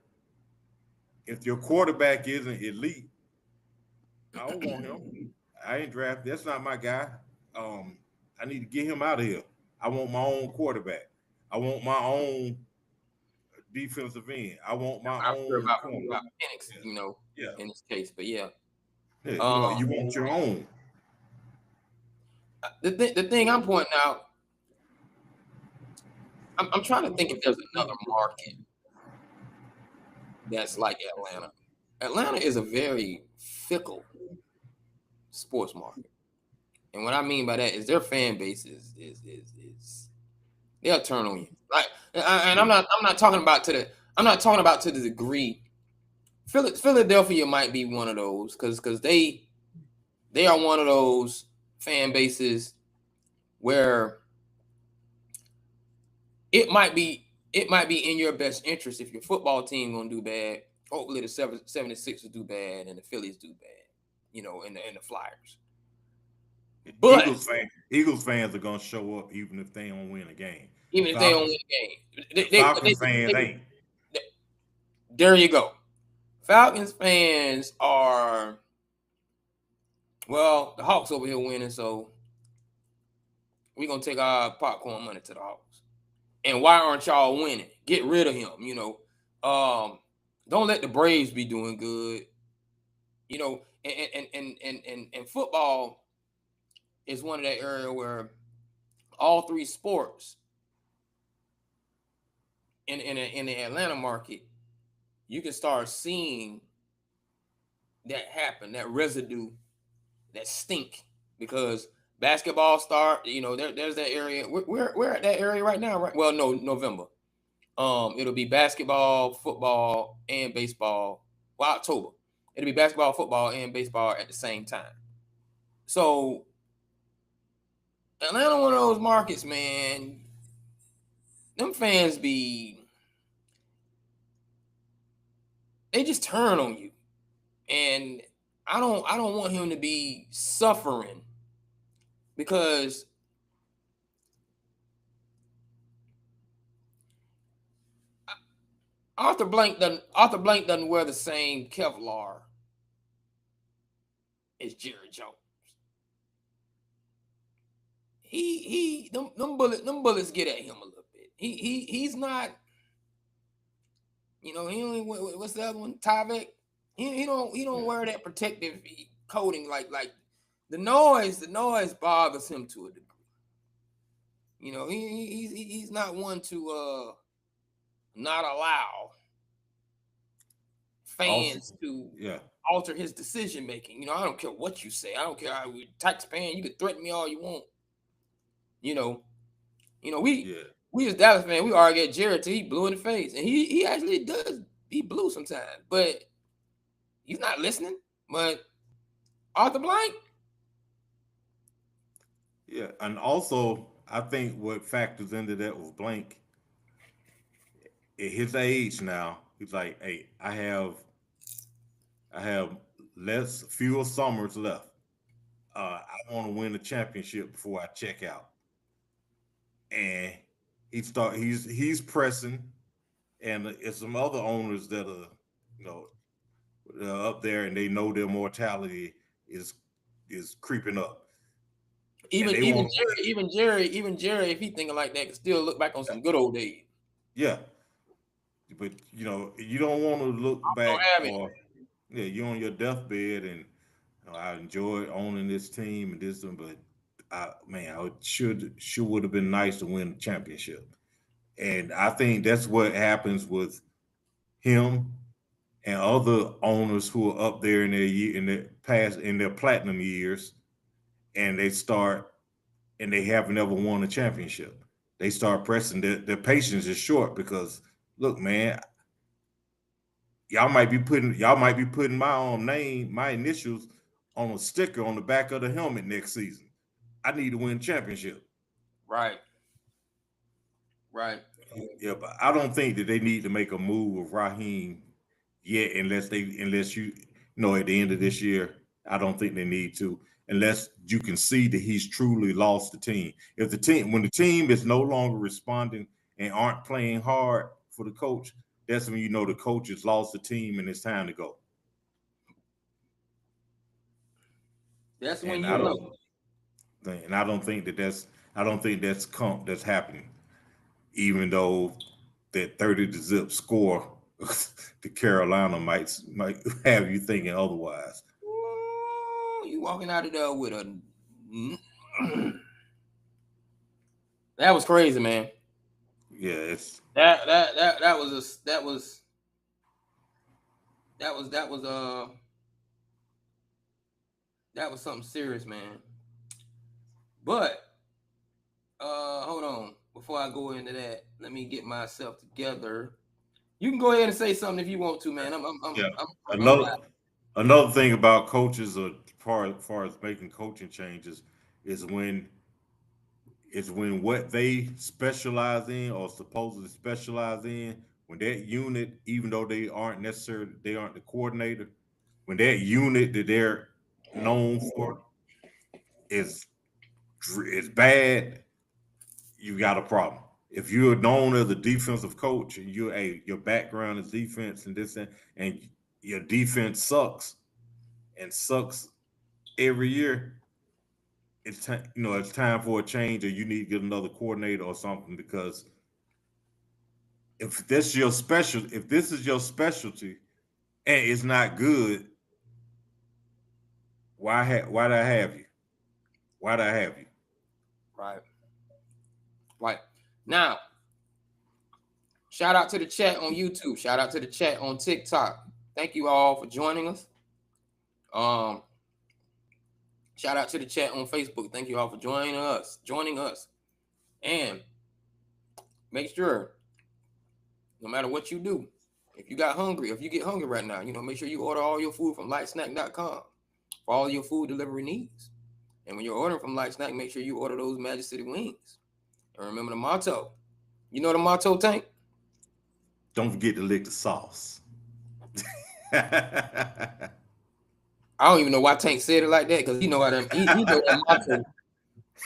if your quarterback isn't elite, I don't want him. I ain't drafted. That's not my guy. I need to get him out of here. I want my own quarterback. I want my own defensive end. I want my own. About Penix, in this case, but yeah. You want your own. The thing I'm pointing out, I'm trying to think if there's another market that's like Atlanta. Atlanta is a very fickle sports market, and what I mean by that is their fan base is they'll turn on you. Like, and I'm not talking about to the degree. Philadelphia might be one of those because they are one of those fan bases where it might be in your best interest if your football team gonna do bad. Hopefully the 76ers do bad and the Phillies do bad, and the Flyers. But Eagles fans are gonna show up even if they don't win a game. Even if they don't win a game. Falcons fans ain't. There you go. Falcons fans are, well, the Hawks over here winning, so we're gonna take our popcorn money to the Hawks. And why aren't y'all winning? Get rid of him, you know. Don't let the Braves be doing good. You know, and football is one of that area where all three sports in the Atlanta market, you can start seeing that happen, that residue, that stink, because basketball start, you know, there's that area. We're at that area right now, right? Well, no, November. It'll be basketball, football, and baseball. Well, October. It'll be basketball, football, and baseball at the same time. So Atlanta, one of those markets, man. Them fans they just turn on you, and I don't want him to be suffering, because Arthur Blank doesn't wear the same Kevlar as Jerry Jones. Them bullets get at him a little bit. He's not, you know, he only, what's the other one? Tyvek. He don't wear that protective coating like the noise bothers him to a degree. You know, he's not one to not allow fans to alter his decision making. You know, I don't care what you say. I don't care how you taxpaying. You can threaten me all you want. You know, we as Dallas fans, we argue at Jared till he blue in the face, and he actually does. He blue sometimes, but he's not listening. But Arthur Blank, yeah, and also I think what factors into that with Blank, at his age now, he's like, hey, I have fewer summers left. I want to win a championship before I check out. And he's pressing, and it's some other owners that are, you know, up there, and they know their mortality is creeping up. Even Jerry, if he thinking like that, can still look back on some good old days. Yeah, but you know, you don't want to look back, or you're on your deathbed, and you know, I enjoyed owning this team and this one, but I would have been nice to win the championship. And I think that's what happens with him and other owners who are up there in their platinum years, and they haven't ever won a championship. They start pressing. Their patience is short, because look, man, y'all might be putting my initials on a sticker on the back of the helmet next season. I need to win championship. Right. Yeah, but I don't think that they need to make a move with Raheem yet, unless you know, at the end of this year. I don't think they need to, unless you can see that he's truly lost the team. When the team is no longer responding and aren't playing hard for the coach, that's when you know the coach has lost the team and it's time to go. That's when you know. And I don't think that's happening, even though that 30-0 score to Carolina might have you thinking otherwise. Ooh, you walking out of there with a that was crazy, man. Yeah, it's that was something serious, man. But hold on, before I go into that, let me get myself together. You can go ahead and say something if you want to, man. Another thing about coaches, as far as making coaching changes, is when what they specialize in or supposedly specialize in, when that unit, even though they aren't the coordinator, when that unit that they're known for is bad, you got a problem. If you're known as a defensive coach and your background is defense and this and your defense sucks and sucks every year, it's it's time for a change, or you need to get another coordinator or something. Because if this is your specialty and it's not good, why do I have you? Why do I have you? Right. Now, shout out to the chat on YouTube. Shout out to the chat on TikTok. Thank you all for joining us. Shout out to the chat on Facebook. Thank you all for joining us. And make sure, no matter what you do, if you get hungry right now, make sure you order all your food from lightsnack.com for all your food delivery needs. And when you're ordering from Light Snack, make sure you order those Magic City wings. And remember the motto. You know the motto, Tank? Don't forget to lick the sauce. I don't even know why Tank said it like that, because he know how them. He know that motto.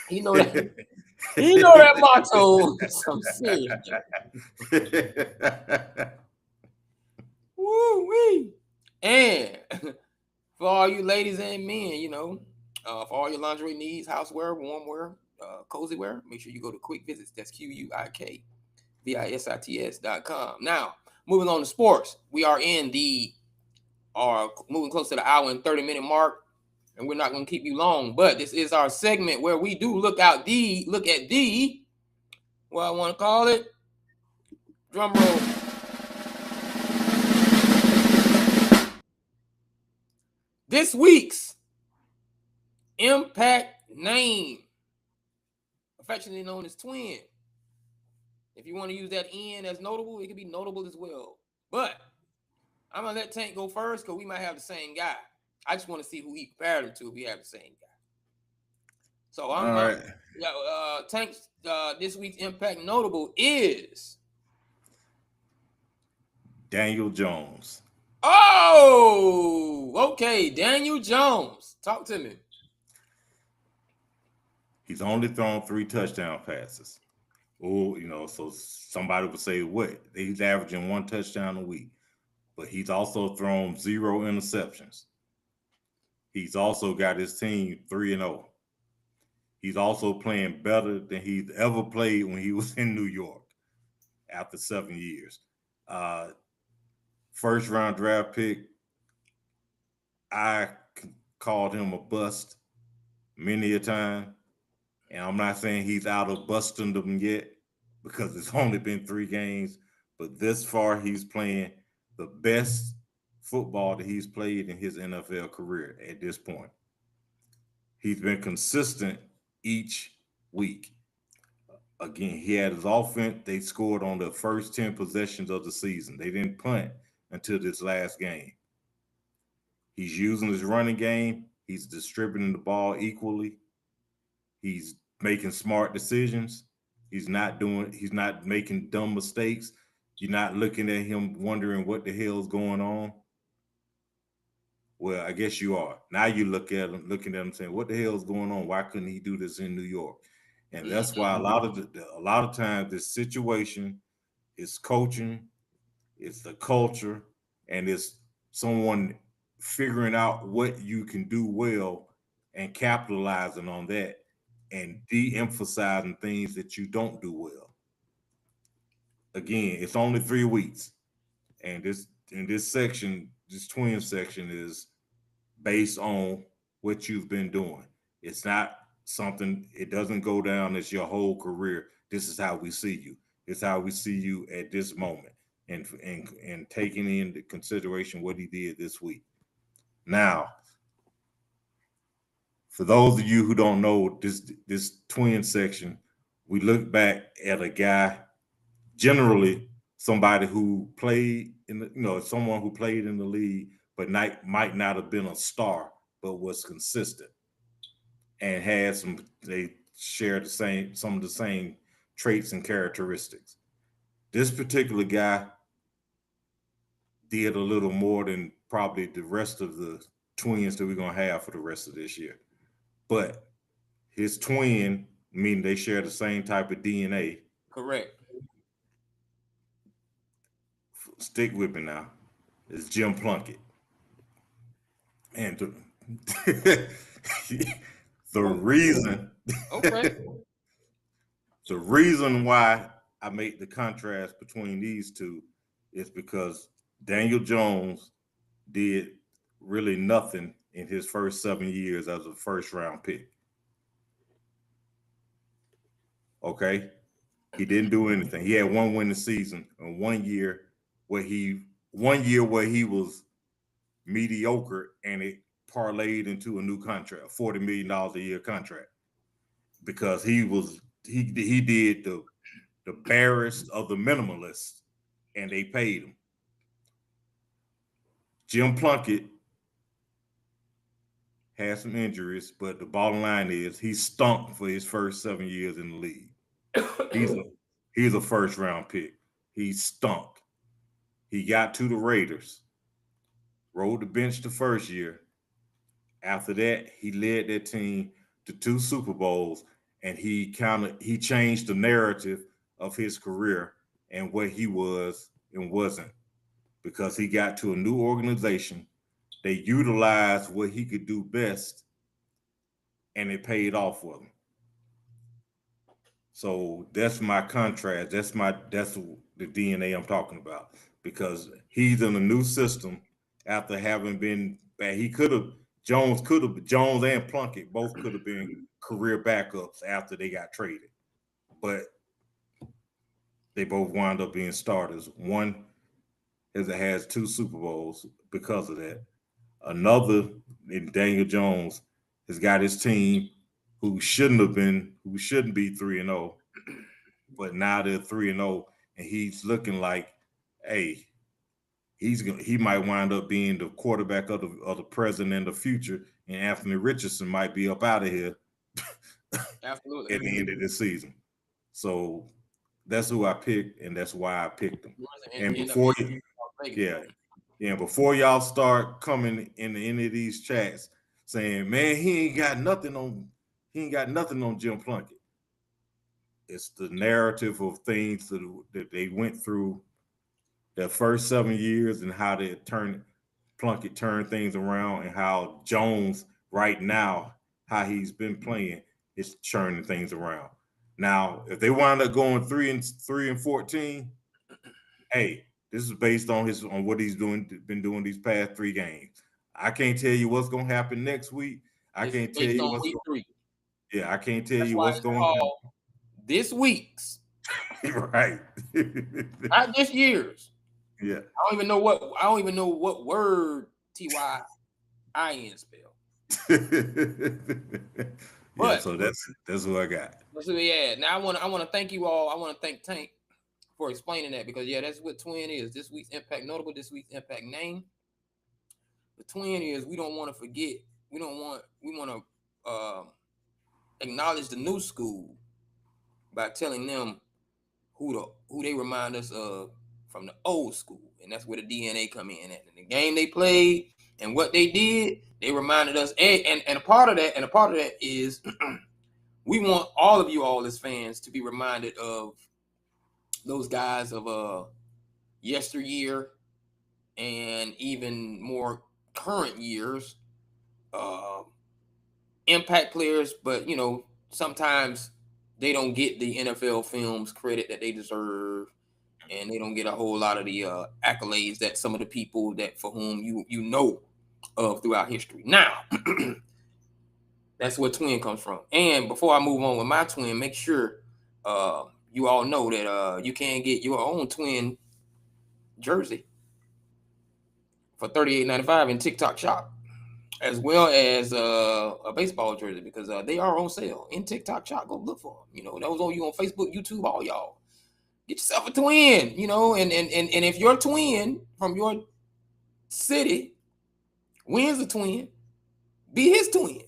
He know that. He know that motto. Some serious. Woo wee. And for all you ladies and men, for all your lingerie needs, housewear, warmwear, cozy wear, make sure you go to Quick Visits. That's QUIKVISITS.com. Now, moving on to sports, we are moving close to the hour and 30-minute mark, and we're not going to keep you long. But this is our segment where we do look at the what I want to call it. Drum roll. This week's Impact name, affectionately known as Twin. If you want to use that N as notable, it can be notable as well. But I'm going to let Tank go first because we might have the same guy. I just want to see who he compared him to if we have the same guy. So I'm all right. Tank's this week's Impact notable is Daniel Jones. Oh, okay. Daniel Jones. Talk to me. He's only thrown 3 touchdown passes. Oh, so somebody would say, what? He's averaging 1 touchdown a week. But he's also thrown 0 interceptions. He's also got his team 3-0. He's also playing better than he's ever played when he was in New York after 7 years. First round draft pick. I called him a bust many a time. And I'm not saying he's out of busting them yet because it's only been 3 games. But this far, he's playing the best football that he's played in his NFL career at this point. He's been consistent each week. Again, he had his offense. They scored on the first 10 possessions of the season. They didn't punt until this last game. He's using his running game. He's distributing the ball equally. He's making smart decisions. He's not making dumb mistakes. You're not looking at him wondering what the hell's going on. Well, I guess you are. Now you looking at him saying, what the hell's going on? Why couldn't he do this in New York? And that's why a lot of times this situation is coaching, it's the culture, and it's someone figuring out what you can do well and capitalizing on that and de-emphasizing things that you don't do well. Again, it's only 3 weeks. And this section, this twin section is based on what you've been doing. It's not something, it doesn't go down as your whole career. This is how we see you. It's how we see you at this moment and taking into consideration what he did this week. Now, for those of you who don't know this twin section, we look back at a guy, generally somebody who played someone who played in the league, but might not have been a star, but was consistent and had they shared some of the same traits and characteristics. This particular guy did a little more than probably the rest of the twins that we're going to have for the rest of this year. But his twin, meaning they share the same type of DNA. Correct. Stick with me now. It's Jim Plunkett. And the reason, Okay. the reason why I make the contrast between these two is because Daniel Jones did really nothing in his first 7 years as a first round pick. Okay. He didn't do anything. He had one winning season and 1 year where he was mediocre, and it parlayed into a new contract, $40 million a year contract, because he did the barest of the minimalists, and they paid him. Jim Plunkett had some injuries, but the bottom line is he stunk for his first 7 years in the league. He's a first round pick. He stunk. He got to the Raiders, rode the bench the first year. After that, he led that team to 2 Super Bowls, and he changed the narrative of his career and what he was and wasn't, because he got to a new organization. They utilized what he could do best, and it paid off for him. So that's my contrast. That's the DNA I'm talking about, because he's in a new system after having been bad. Jones and Plunkett both could have been career backups after they got traded, but they both wound up being starters. One has 2 Super Bowls because of that. Another, Daniel Jones, has got his team who shouldn't be 3-0, but now they're 3-0, and he's looking like, hey, he might wind up being the quarterback of the present and the future, and Anthony Richardson might be up out of here. Absolutely. At the end of the season. So that's who I picked, and that's why I picked him. And before y'all start coming in any of these chats saying, man, he ain't got nothing on Jim Plunkett. It's the narrative of things that they went through their first 7 years, and how Plunkett turned things around, and how Jones right now, how he's been playing, is churning things around. Now, if they wind up going 3-14, hey, this is based on what he's been doing these past 3 games. I can't tell you what's going to happen next week. I can't tell you what's going. Yeah, I can't tell you what's going on. This week's. Right. Not this year's. Yeah. I don't even know what word TYIN spell. But so that's who I got. Yeah. Now I want to thank you all. I want to thank Tank for explaining that, because that's what Twin is. This week's Impact Notable, this week's Impact Name. The Twin is, we don't want to forget. We want to acknowledge the new school by telling them who they remind us of from the old school, and that's where the DNA come in at. And the game they played and what they did, they reminded us. And a part of that is we want all of you all as fans to be reminded of those guys of yesteryear and even more current years, impact players, but sometimes they don't get the NFL films credit that they deserve, and they don't get a whole lot of the accolades that some of the people that for whom you know of throughout history. Now, that's where Twin comes from. And before I move on with my Twin, make sure you all know that you can get your own Twin jersey for $38.95 in TikTok Shop, as well as a baseball jersey, because they are on sale in TikTok Shop. Go look for them. Those on you on Facebook, YouTube, all y'all. Get yourself a twin, and if your twin from your city wins a twin, be his twin.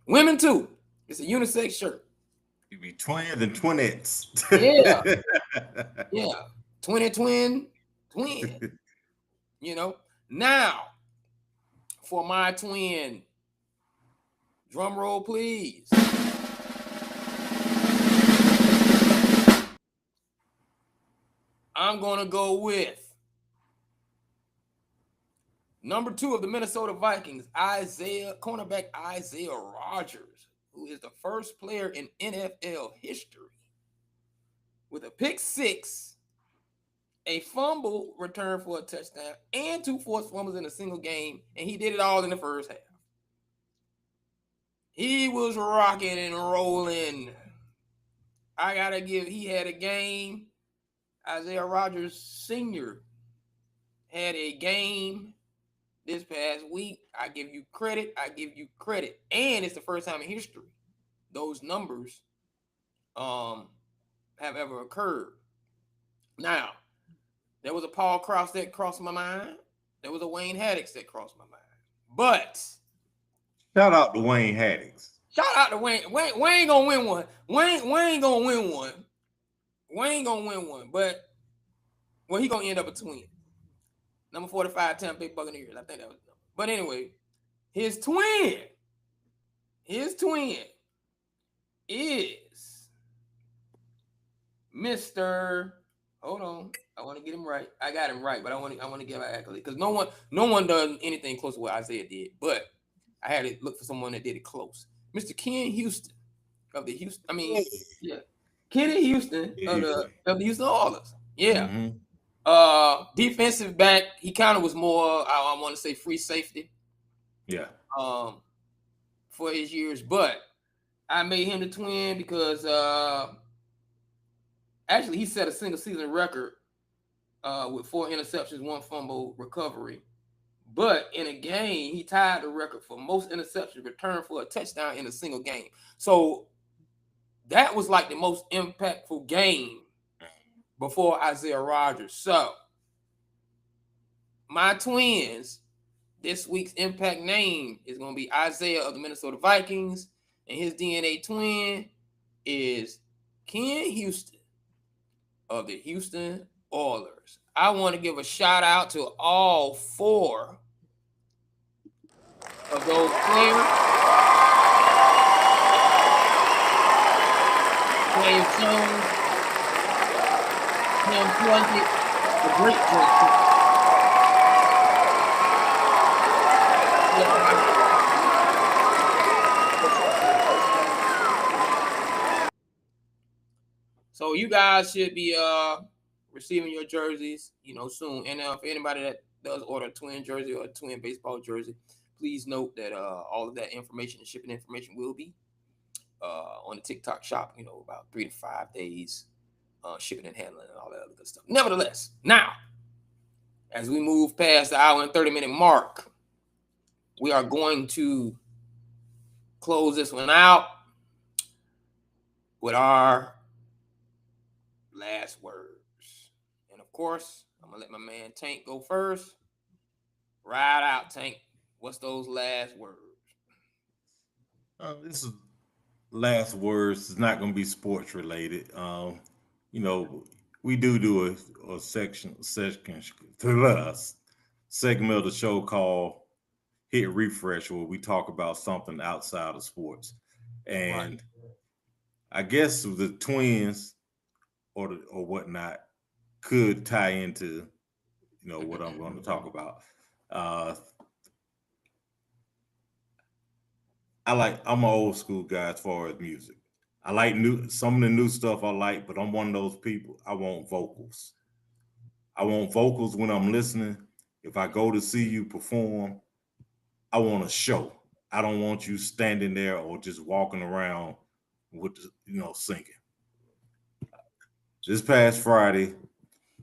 Women too. It's a unisex shirt. You be twins and twinettes. Yeah. Yeah. Twin. Now for my twin. Drum roll, please. I'm going to go with Number 2 of the Minnesota Vikings, cornerback Isaiah Rodgers, who is the first player in NFL history with a pick 6, a fumble return for a touchdown, and 2 forced fumbles in a single game, and he did it all in the first half. He was rocking and rolling. I gotta give, he had a game. Isaiah Rodgers Sr. had a game this past week. I give you credit. And it's the first time in history those numbers have ever occurred. Now, there was a Paul Krause that crossed my mind. There was a Wayne Haddix that crossed my mind. But shout out to Wayne Haddix. Shout out to Wayne. Wayne gonna win one. Wayne gonna win one. Wayne gonna win one. But he gonna end up a twin. Number 45, Tampa Bay Buccaneers. I think that was the number. But anyway, his twin is Mr. Hold on. I want to get him right. I got him right, but I want to give an accolade because no one done anything close to what Isaiah did. But I had to look for someone that did it close. Mr. Ken Houston of the Houston. I mean, yeah. Kenny Houston of the Houston Oilers. Yeah. Mm-hmm. Defensive back. He kind of was more, I want to say, free safety. Yeah. For his years, but I made him the twin because actually he set a single season record with 4 interceptions, 1 fumble recovery. But in a game, he tied the record for most interceptions returned for a touchdown in a single game. So that was like the most impactful game before Isaiah Rodgers. So my twins, this week's impact name is going to be Isaiah of the Minnesota Vikings, and his DNA twin is Ken Houston of the Houston Oilers. I want to give a shout out to all 4 of those players. James Jones, Tim Plunkett, the great Plunkett. So you guys should be receiving your jerseys, soon. And if anybody that does order a twin jersey or a twin baseball jersey, please note that all of that information and shipping information will be on the TikTok shop, about 3 to 5 days, shipping and handling and all that other good stuff. Nevertheless, now, as we move past the hour and 30-minute mark, we are going to close this one out with our last words. And of course, I'm going to let my man Tank go first. Ride out, Tank. What's those last words? This is last words. It's not going to be sports related. We do a segment of the show called Hit Refresh, where we talk about something outside of sports. And right. I guess the twins or whatnot could tie into, what I'm going to talk about. I'm an old school guy as far as music. I like some of the new stuff I like, but I'm one of those people. I want vocals. I want vocals when I'm listening. If I go to see you perform, I want a show. I don't want you standing there or just walking around with, singing. This past Friday,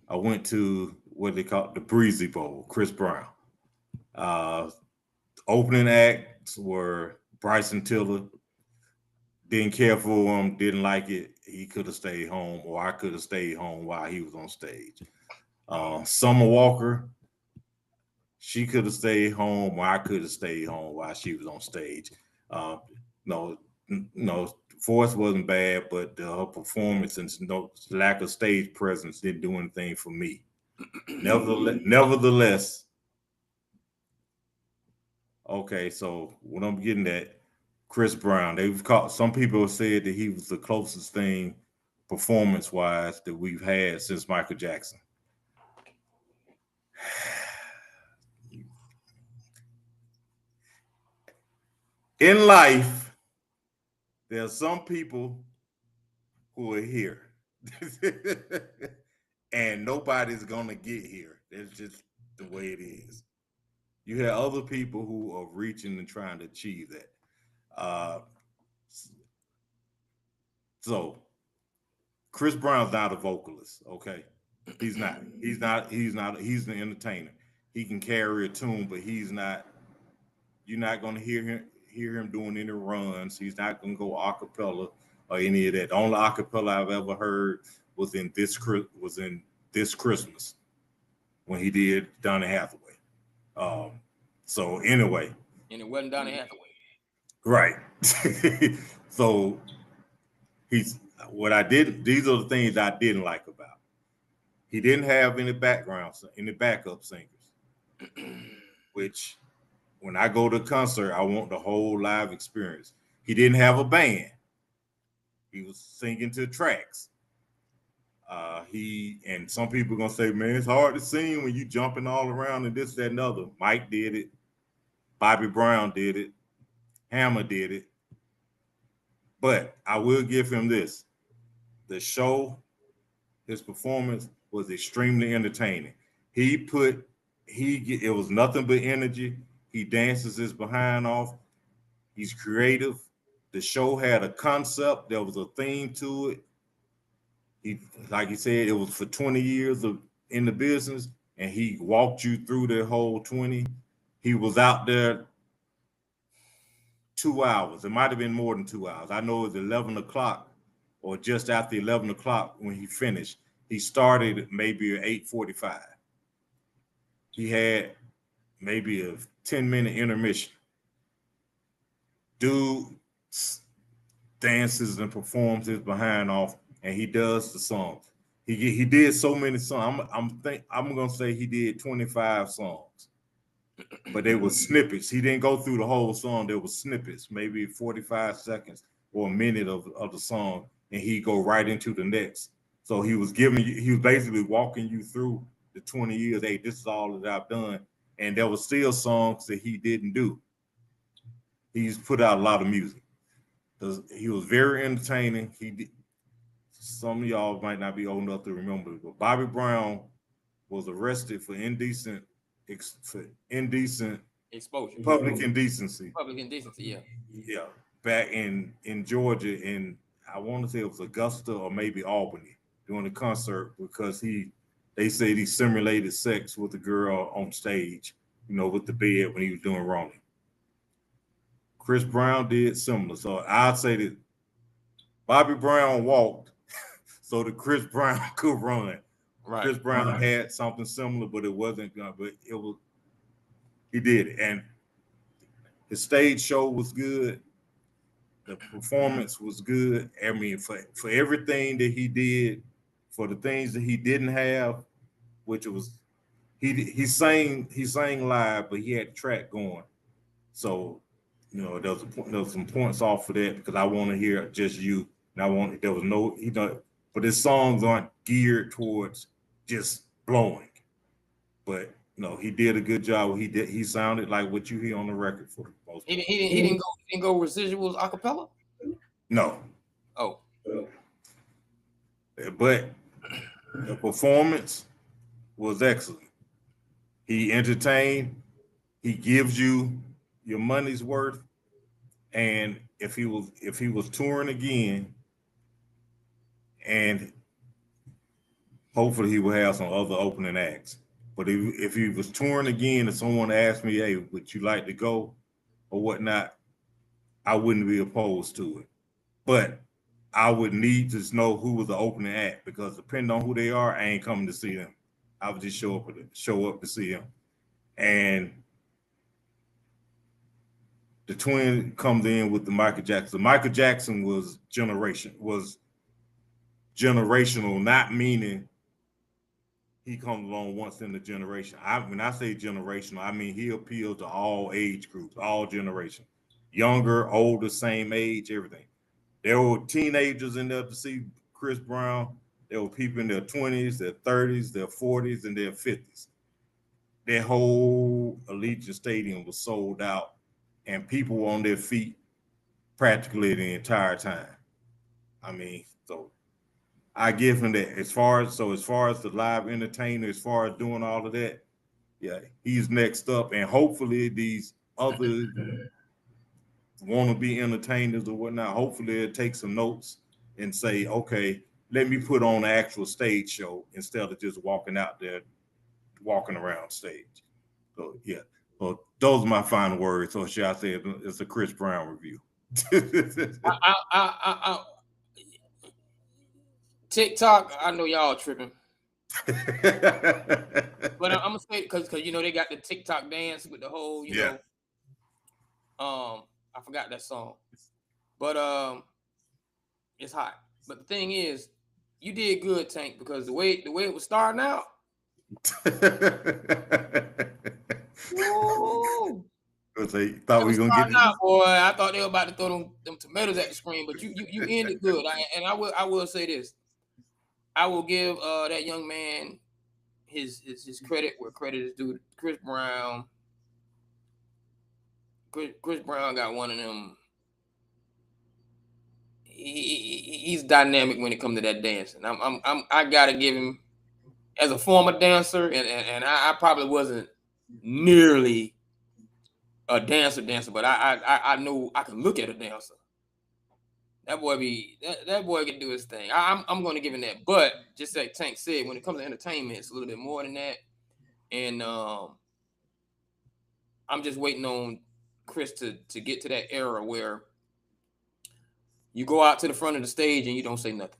I went to what they call the Breezy Bowl, Chris Brown. Opening acts were Bryson Tiller. Didn't care for him, didn't like it. He could have stayed home, or I could have stayed home while he was on stage. Summer Walker, she could have stayed home, or I could have stayed home while she was on stage. No, voice wasn't bad, but her performance and lack of stage presence didn't do anything for me. Nevertheless, okay, so what I'm getting at, Chris Brown, some people have said that he was the closest thing performance-wise that we've had since Michael Jackson. In life, there are some people who are here. And nobody's gonna get here. That's just the way it is. You have other people who are reaching and trying to achieve that. Uh, so Chris Brown's not a vocalist, okay? He's not. He's not. He's not. He's an entertainer. He can carry a tune, but he's not. You're not going to hear him doing any runs. He's not going to go a cappella or any of that. The only a cappella I've ever heard was in this Christmas when he did Donny Hathaway. So anyway, and it wasn't Donny Hathaway. Right. So he's what I did. These are the things I didn't like about. He didn't have any backup singers, which when I go to a concert, I want the whole live experience. He didn't have a band. He was singing to tracks. And some people are gonna say, man, it's hard to sing when you jumping all around and this, that, and other. Mike did it. Bobby Brown did it. Hammer did it. But I will give him this. The show, his performance was extremely entertaining. It was nothing but energy. He dances his behind off. He's creative. The show had a concept. There was a theme to it. Like he said, it was for 20 years in the business, and he walked you through the whole 20. He was out there 2 hours. It might have been more than 2 hours. I know it was 11 o'clock or just after 11 o'clock when he finished. He started maybe at 8:45. He had maybe a 10-minute intermission. Dude dances and performs his behind off, and he does the songs. He did so many songs. I'm gonna say he did 25 songs, but they were snippets. He didn't go through the whole song. There were snippets, maybe 45 seconds or a minute of the song, and he go right into the next. So he was basically walking you through the 20 years. Hey, this is all that I've done, and there were still songs that he didn't do. He's put out a lot of music. He was very entertaining. Some of y'all might not be old enough to remember, but Bobby Brown was arrested for indecent exposure, public indecency. Public indecency, yeah. Yeah, back in Georgia, in I want to say it was Augusta or maybe Albany during the concert because they said he simulated sex with a girl on stage, with the bed when he was doing Ronnie. Chris Brown did similar. So I'd say that Bobby Brown walked so that Chris Brown could run. Right. Chris Brown had something similar, but it wasn't good. But he did it. And his stage show was good. The performance was good. I mean, for everything that he did, for the things that he didn't have, which was he sang live, but he had the track going. So there was some points off for that because I want to hear just you. And but his songs aren't geared towards just blowing. But he did a good job. He sounded like what you hear on the record for the most part. He didn't go residuals a cappella? No. Oh. But the performance was excellent. He entertained. He gives you your money's worth. And if he was touring again, and hopefully he will have some other opening acts. But if he was touring again and someone asked me, hey, would you like to go or whatnot, I wouldn't be opposed to it. But I would need to know who was the opening act because depending on who they are, I ain't coming to see them. I would just show up to see them. And the twin comes in with the Michael Jackson. Michael Jackson was generational, not meaning he comes along once in the generation. When I say generational, I mean he appealed to all age groups, all generations, younger, older, same age, everything. There were teenagers in there to see Chris Brown. There were people in their 20s, their 30s, their 40s, and their 50s. Their whole Allegiant Stadium was sold out and people were on their feet practically the entire time. I mean, so I give him that. As far as the live entertainer, as far as doing all of that, yeah, he's next up, and hopefully these other want to be entertainers or whatnot. Hopefully they'll take some notes and say, okay, let me put on an actual stage show instead of just walking out there, walking around stage. So yeah, well, those are my final words. So shall I say it's a Chris Brown review. TikTok, I know y'all tripping. But I'm gonna say because you know they got the TikTok dance with the whole, you know, I forgot that song. But it's hot. But the thing is, you did good, Tank, because the way it was starting out. Ooh. They thought we were gonna get out, boy. I thought they were about to throw them tomatoes at the screen, but you ended good. I will say this. I will give that young man his credit where credit is due. Chris Brown got one of them. He's dynamic when it comes to that dancing. I gotta give him, as a former dancer, and I probably wasn't nearly a dancer, but I know I can look at a dancer. That boy can do his thing. I'm going to give him that. But just like Tank said, when it comes to entertainment, it's a little bit more than that. And I'm just waiting on Chris to get to that era where you go out to the front of the stage and you don't say nothing.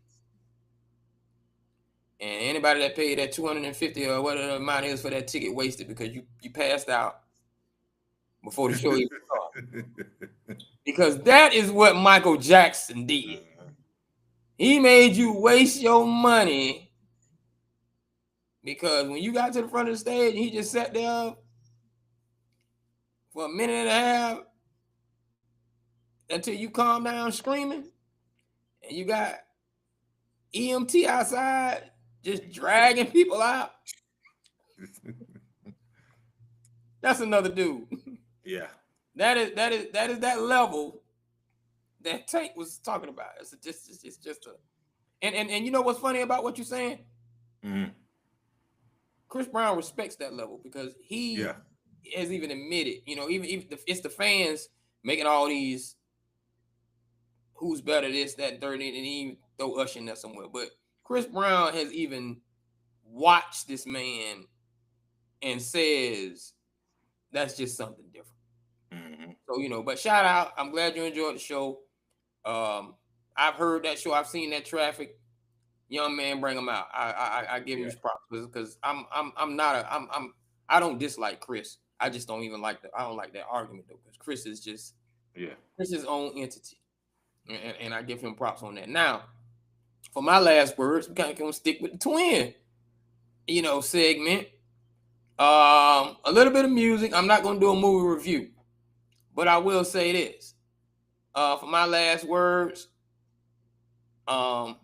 And anybody that paid that $250 or whatever the amount is for that ticket wasted because you passed out before the show even started. Because that is what Michael Jackson did. He made you waste your money because when you got to the front of the stage, he just sat there for a minute and a half until you calm down screaming, and you got EMT outside just dragging people out. That's another dude. Yeah. That is that level that Tank was talking about. It's just a and you know what's funny about what you're saying? Mm-hmm. Chris Brown respects that level because he has even admitted, you know, even it's the fans making all these who's better, this, that, and 30, and even throw Usher in there somewhere. But Chris Brown has even watched this man and says that's just something different. Mm-hmm. So, you know, but shout out. I'm glad you enjoyed the show. I've heard that show. I've seen that Traffic. Young man, bring him out. I give him his props because I don't dislike Chris. I just don't even like I don't like that argument though, because Chris is just Chris's own entity. And I give him props on that. Now, for my last words, we kind of gonna stick with the twin, you know, segment. A little bit of music. I'm not gonna do a movie review, but I will say this. For my last words, I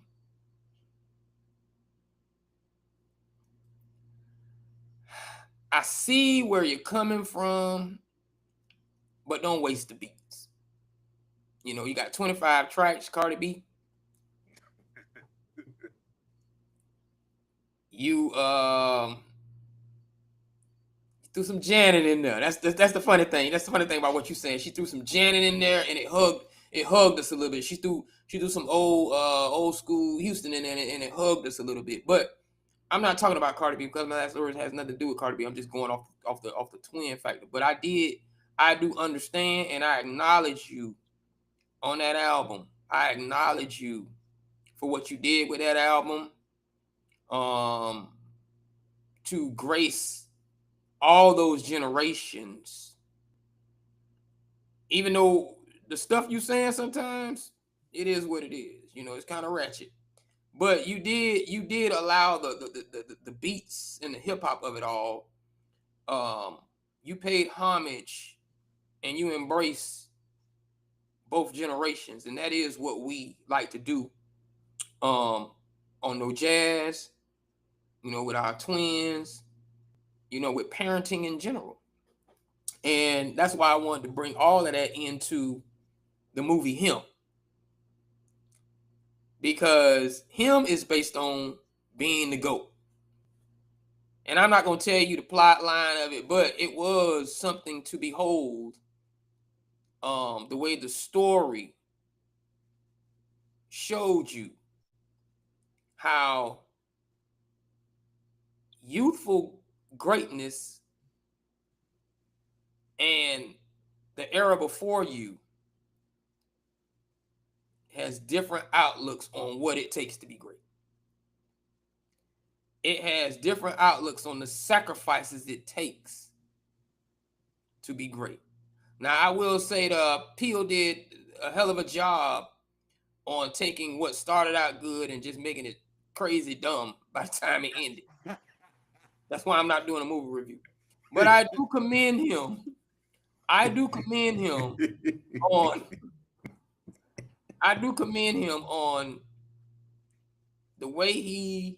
see where you're coming from, but don't waste the beats. You know, you got 25 tracks, Cardi B. You threw some Janet in there. That's the funny thing. That's the funny thing about what you're saying. She threw some Janet in there, and it hugged us a little bit. She threw some old school Houston in there, and it hugged us a little bit. But I'm not talking about Cardi B because my last words has nothing to do with Cardi B. I'm just going off the twin factor. But I do understand, and I acknowledge you on that album. I acknowledge you for what you did with that album. To grace all those generations. Even though the stuff you saying sometimes, it is what it is. You know, it's kind of ratchet. But you did allow the beats and the hip hop of it all. You paid homage and you embrace both generations, and that is what we like to do. On No Jazz, you know, with our twins, you know, with parenting in general. And that's why I wanted to bring all of that into the movie Him. Because Him is based on being the GOAT. And I'm not going to tell you the plot line of it, but it was something to behold. The way the story showed you how youthful greatness and the era before you has different outlooks on what it takes to be great. It has different outlooks on the sacrifices it takes to be great. Now, I will say Peele did a hell of a job on taking what started out good and just making it crazy dumb by the time it ended. That's why I'm not doing a movie review. But I do commend him. on the way he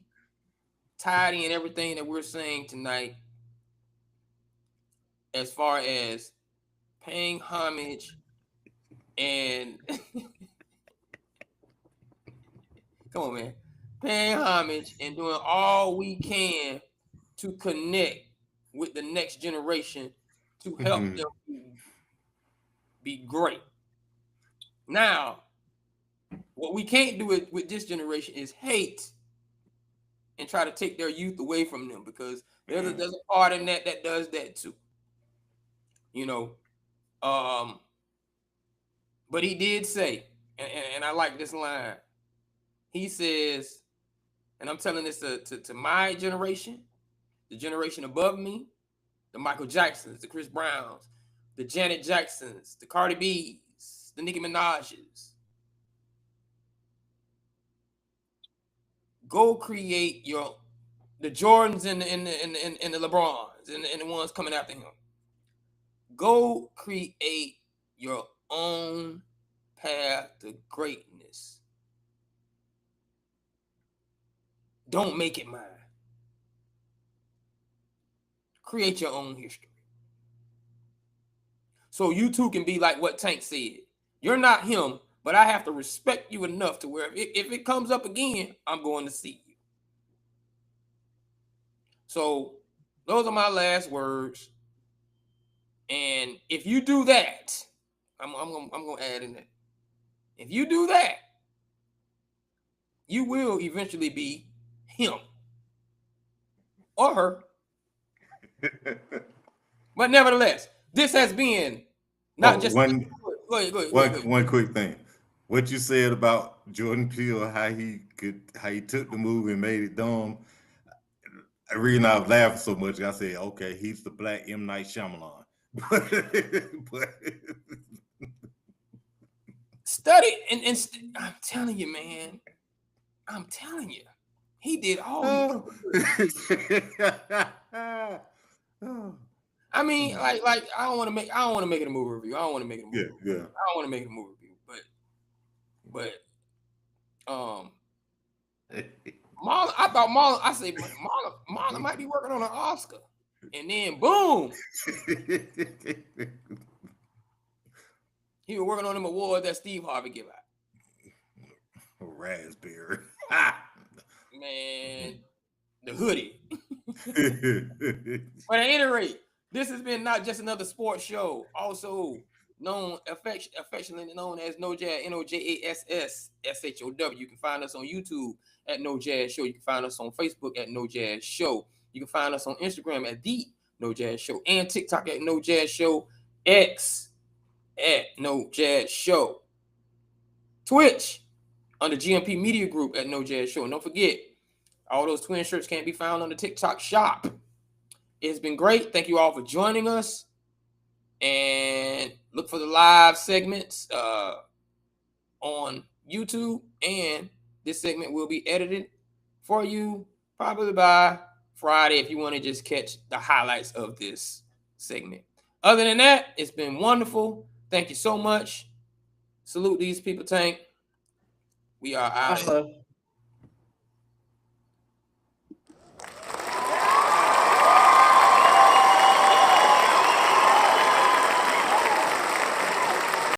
tied in everything that we're saying tonight as far as paying homage and come on, man. Paying homage and doing all we can to connect with the next generation to help them be great. Now, what we can't do with this generation is hate and try to take their youth away from them, because there's a part in that does that too. You know, but he did say, and I like this line. He says, and I'm telling this to my generation, the generation above me, the Michael Jacksons, the Chris Browns, the Janet Jacksons, the Cardi B's, the Nicki Minaj's. Go create the Jordans and the LeBrons and the ones coming after him. Go create your own path to greatness. Don't make it mine. Create your own history. So you too can be like what Tank said. You're not him, but I have to respect you enough to where if it comes up again, I'm going to see you. So those are my last words. And if you do that, I'm gonna add in that. If you do that, you will eventually be him or her. But nevertheless, this has been not just one. Go ahead. One quick thing. What you said about Jordan Peele, how he took the movie and made it dumb. The reason I was laughing so much, I said, okay, he's the black M. Night Shyamalan. but study and I'm telling you, man. I'm telling you, he did all. I mean, like I don't want to make it a movie review. I don't want to make it a movie. Yeah. I don't want to make it a movie review, but Marlon, I thought Marlon. I said Marlon might be working on an Oscar, and then boom, he was working on them awards that Steve Harvey give out. Raspberry. Man, the hoodie. But at any rate, this has been not just another sports show, also known affectionately known as No Jazz, NOJASS You can find us on YouTube at No Jazz Show. You can find us on Facebook at No Jazz Show. You can find us on Instagram at The No Jazz Show and TikTok at No Jazz Show, X at No Jazz Show, Twitch under GMP Media Group at No Jazz Show. And don't forget, all those twin shirts can be found on the TikTok shop. It's been great. Thank you all for joining us. And look for the live segments on YouTube. And this segment will be edited for you probably by Friday if you want to just catch the highlights of this segment. Other than that, it's been wonderful. Thank you so much. Salute these people, Tank. We are out.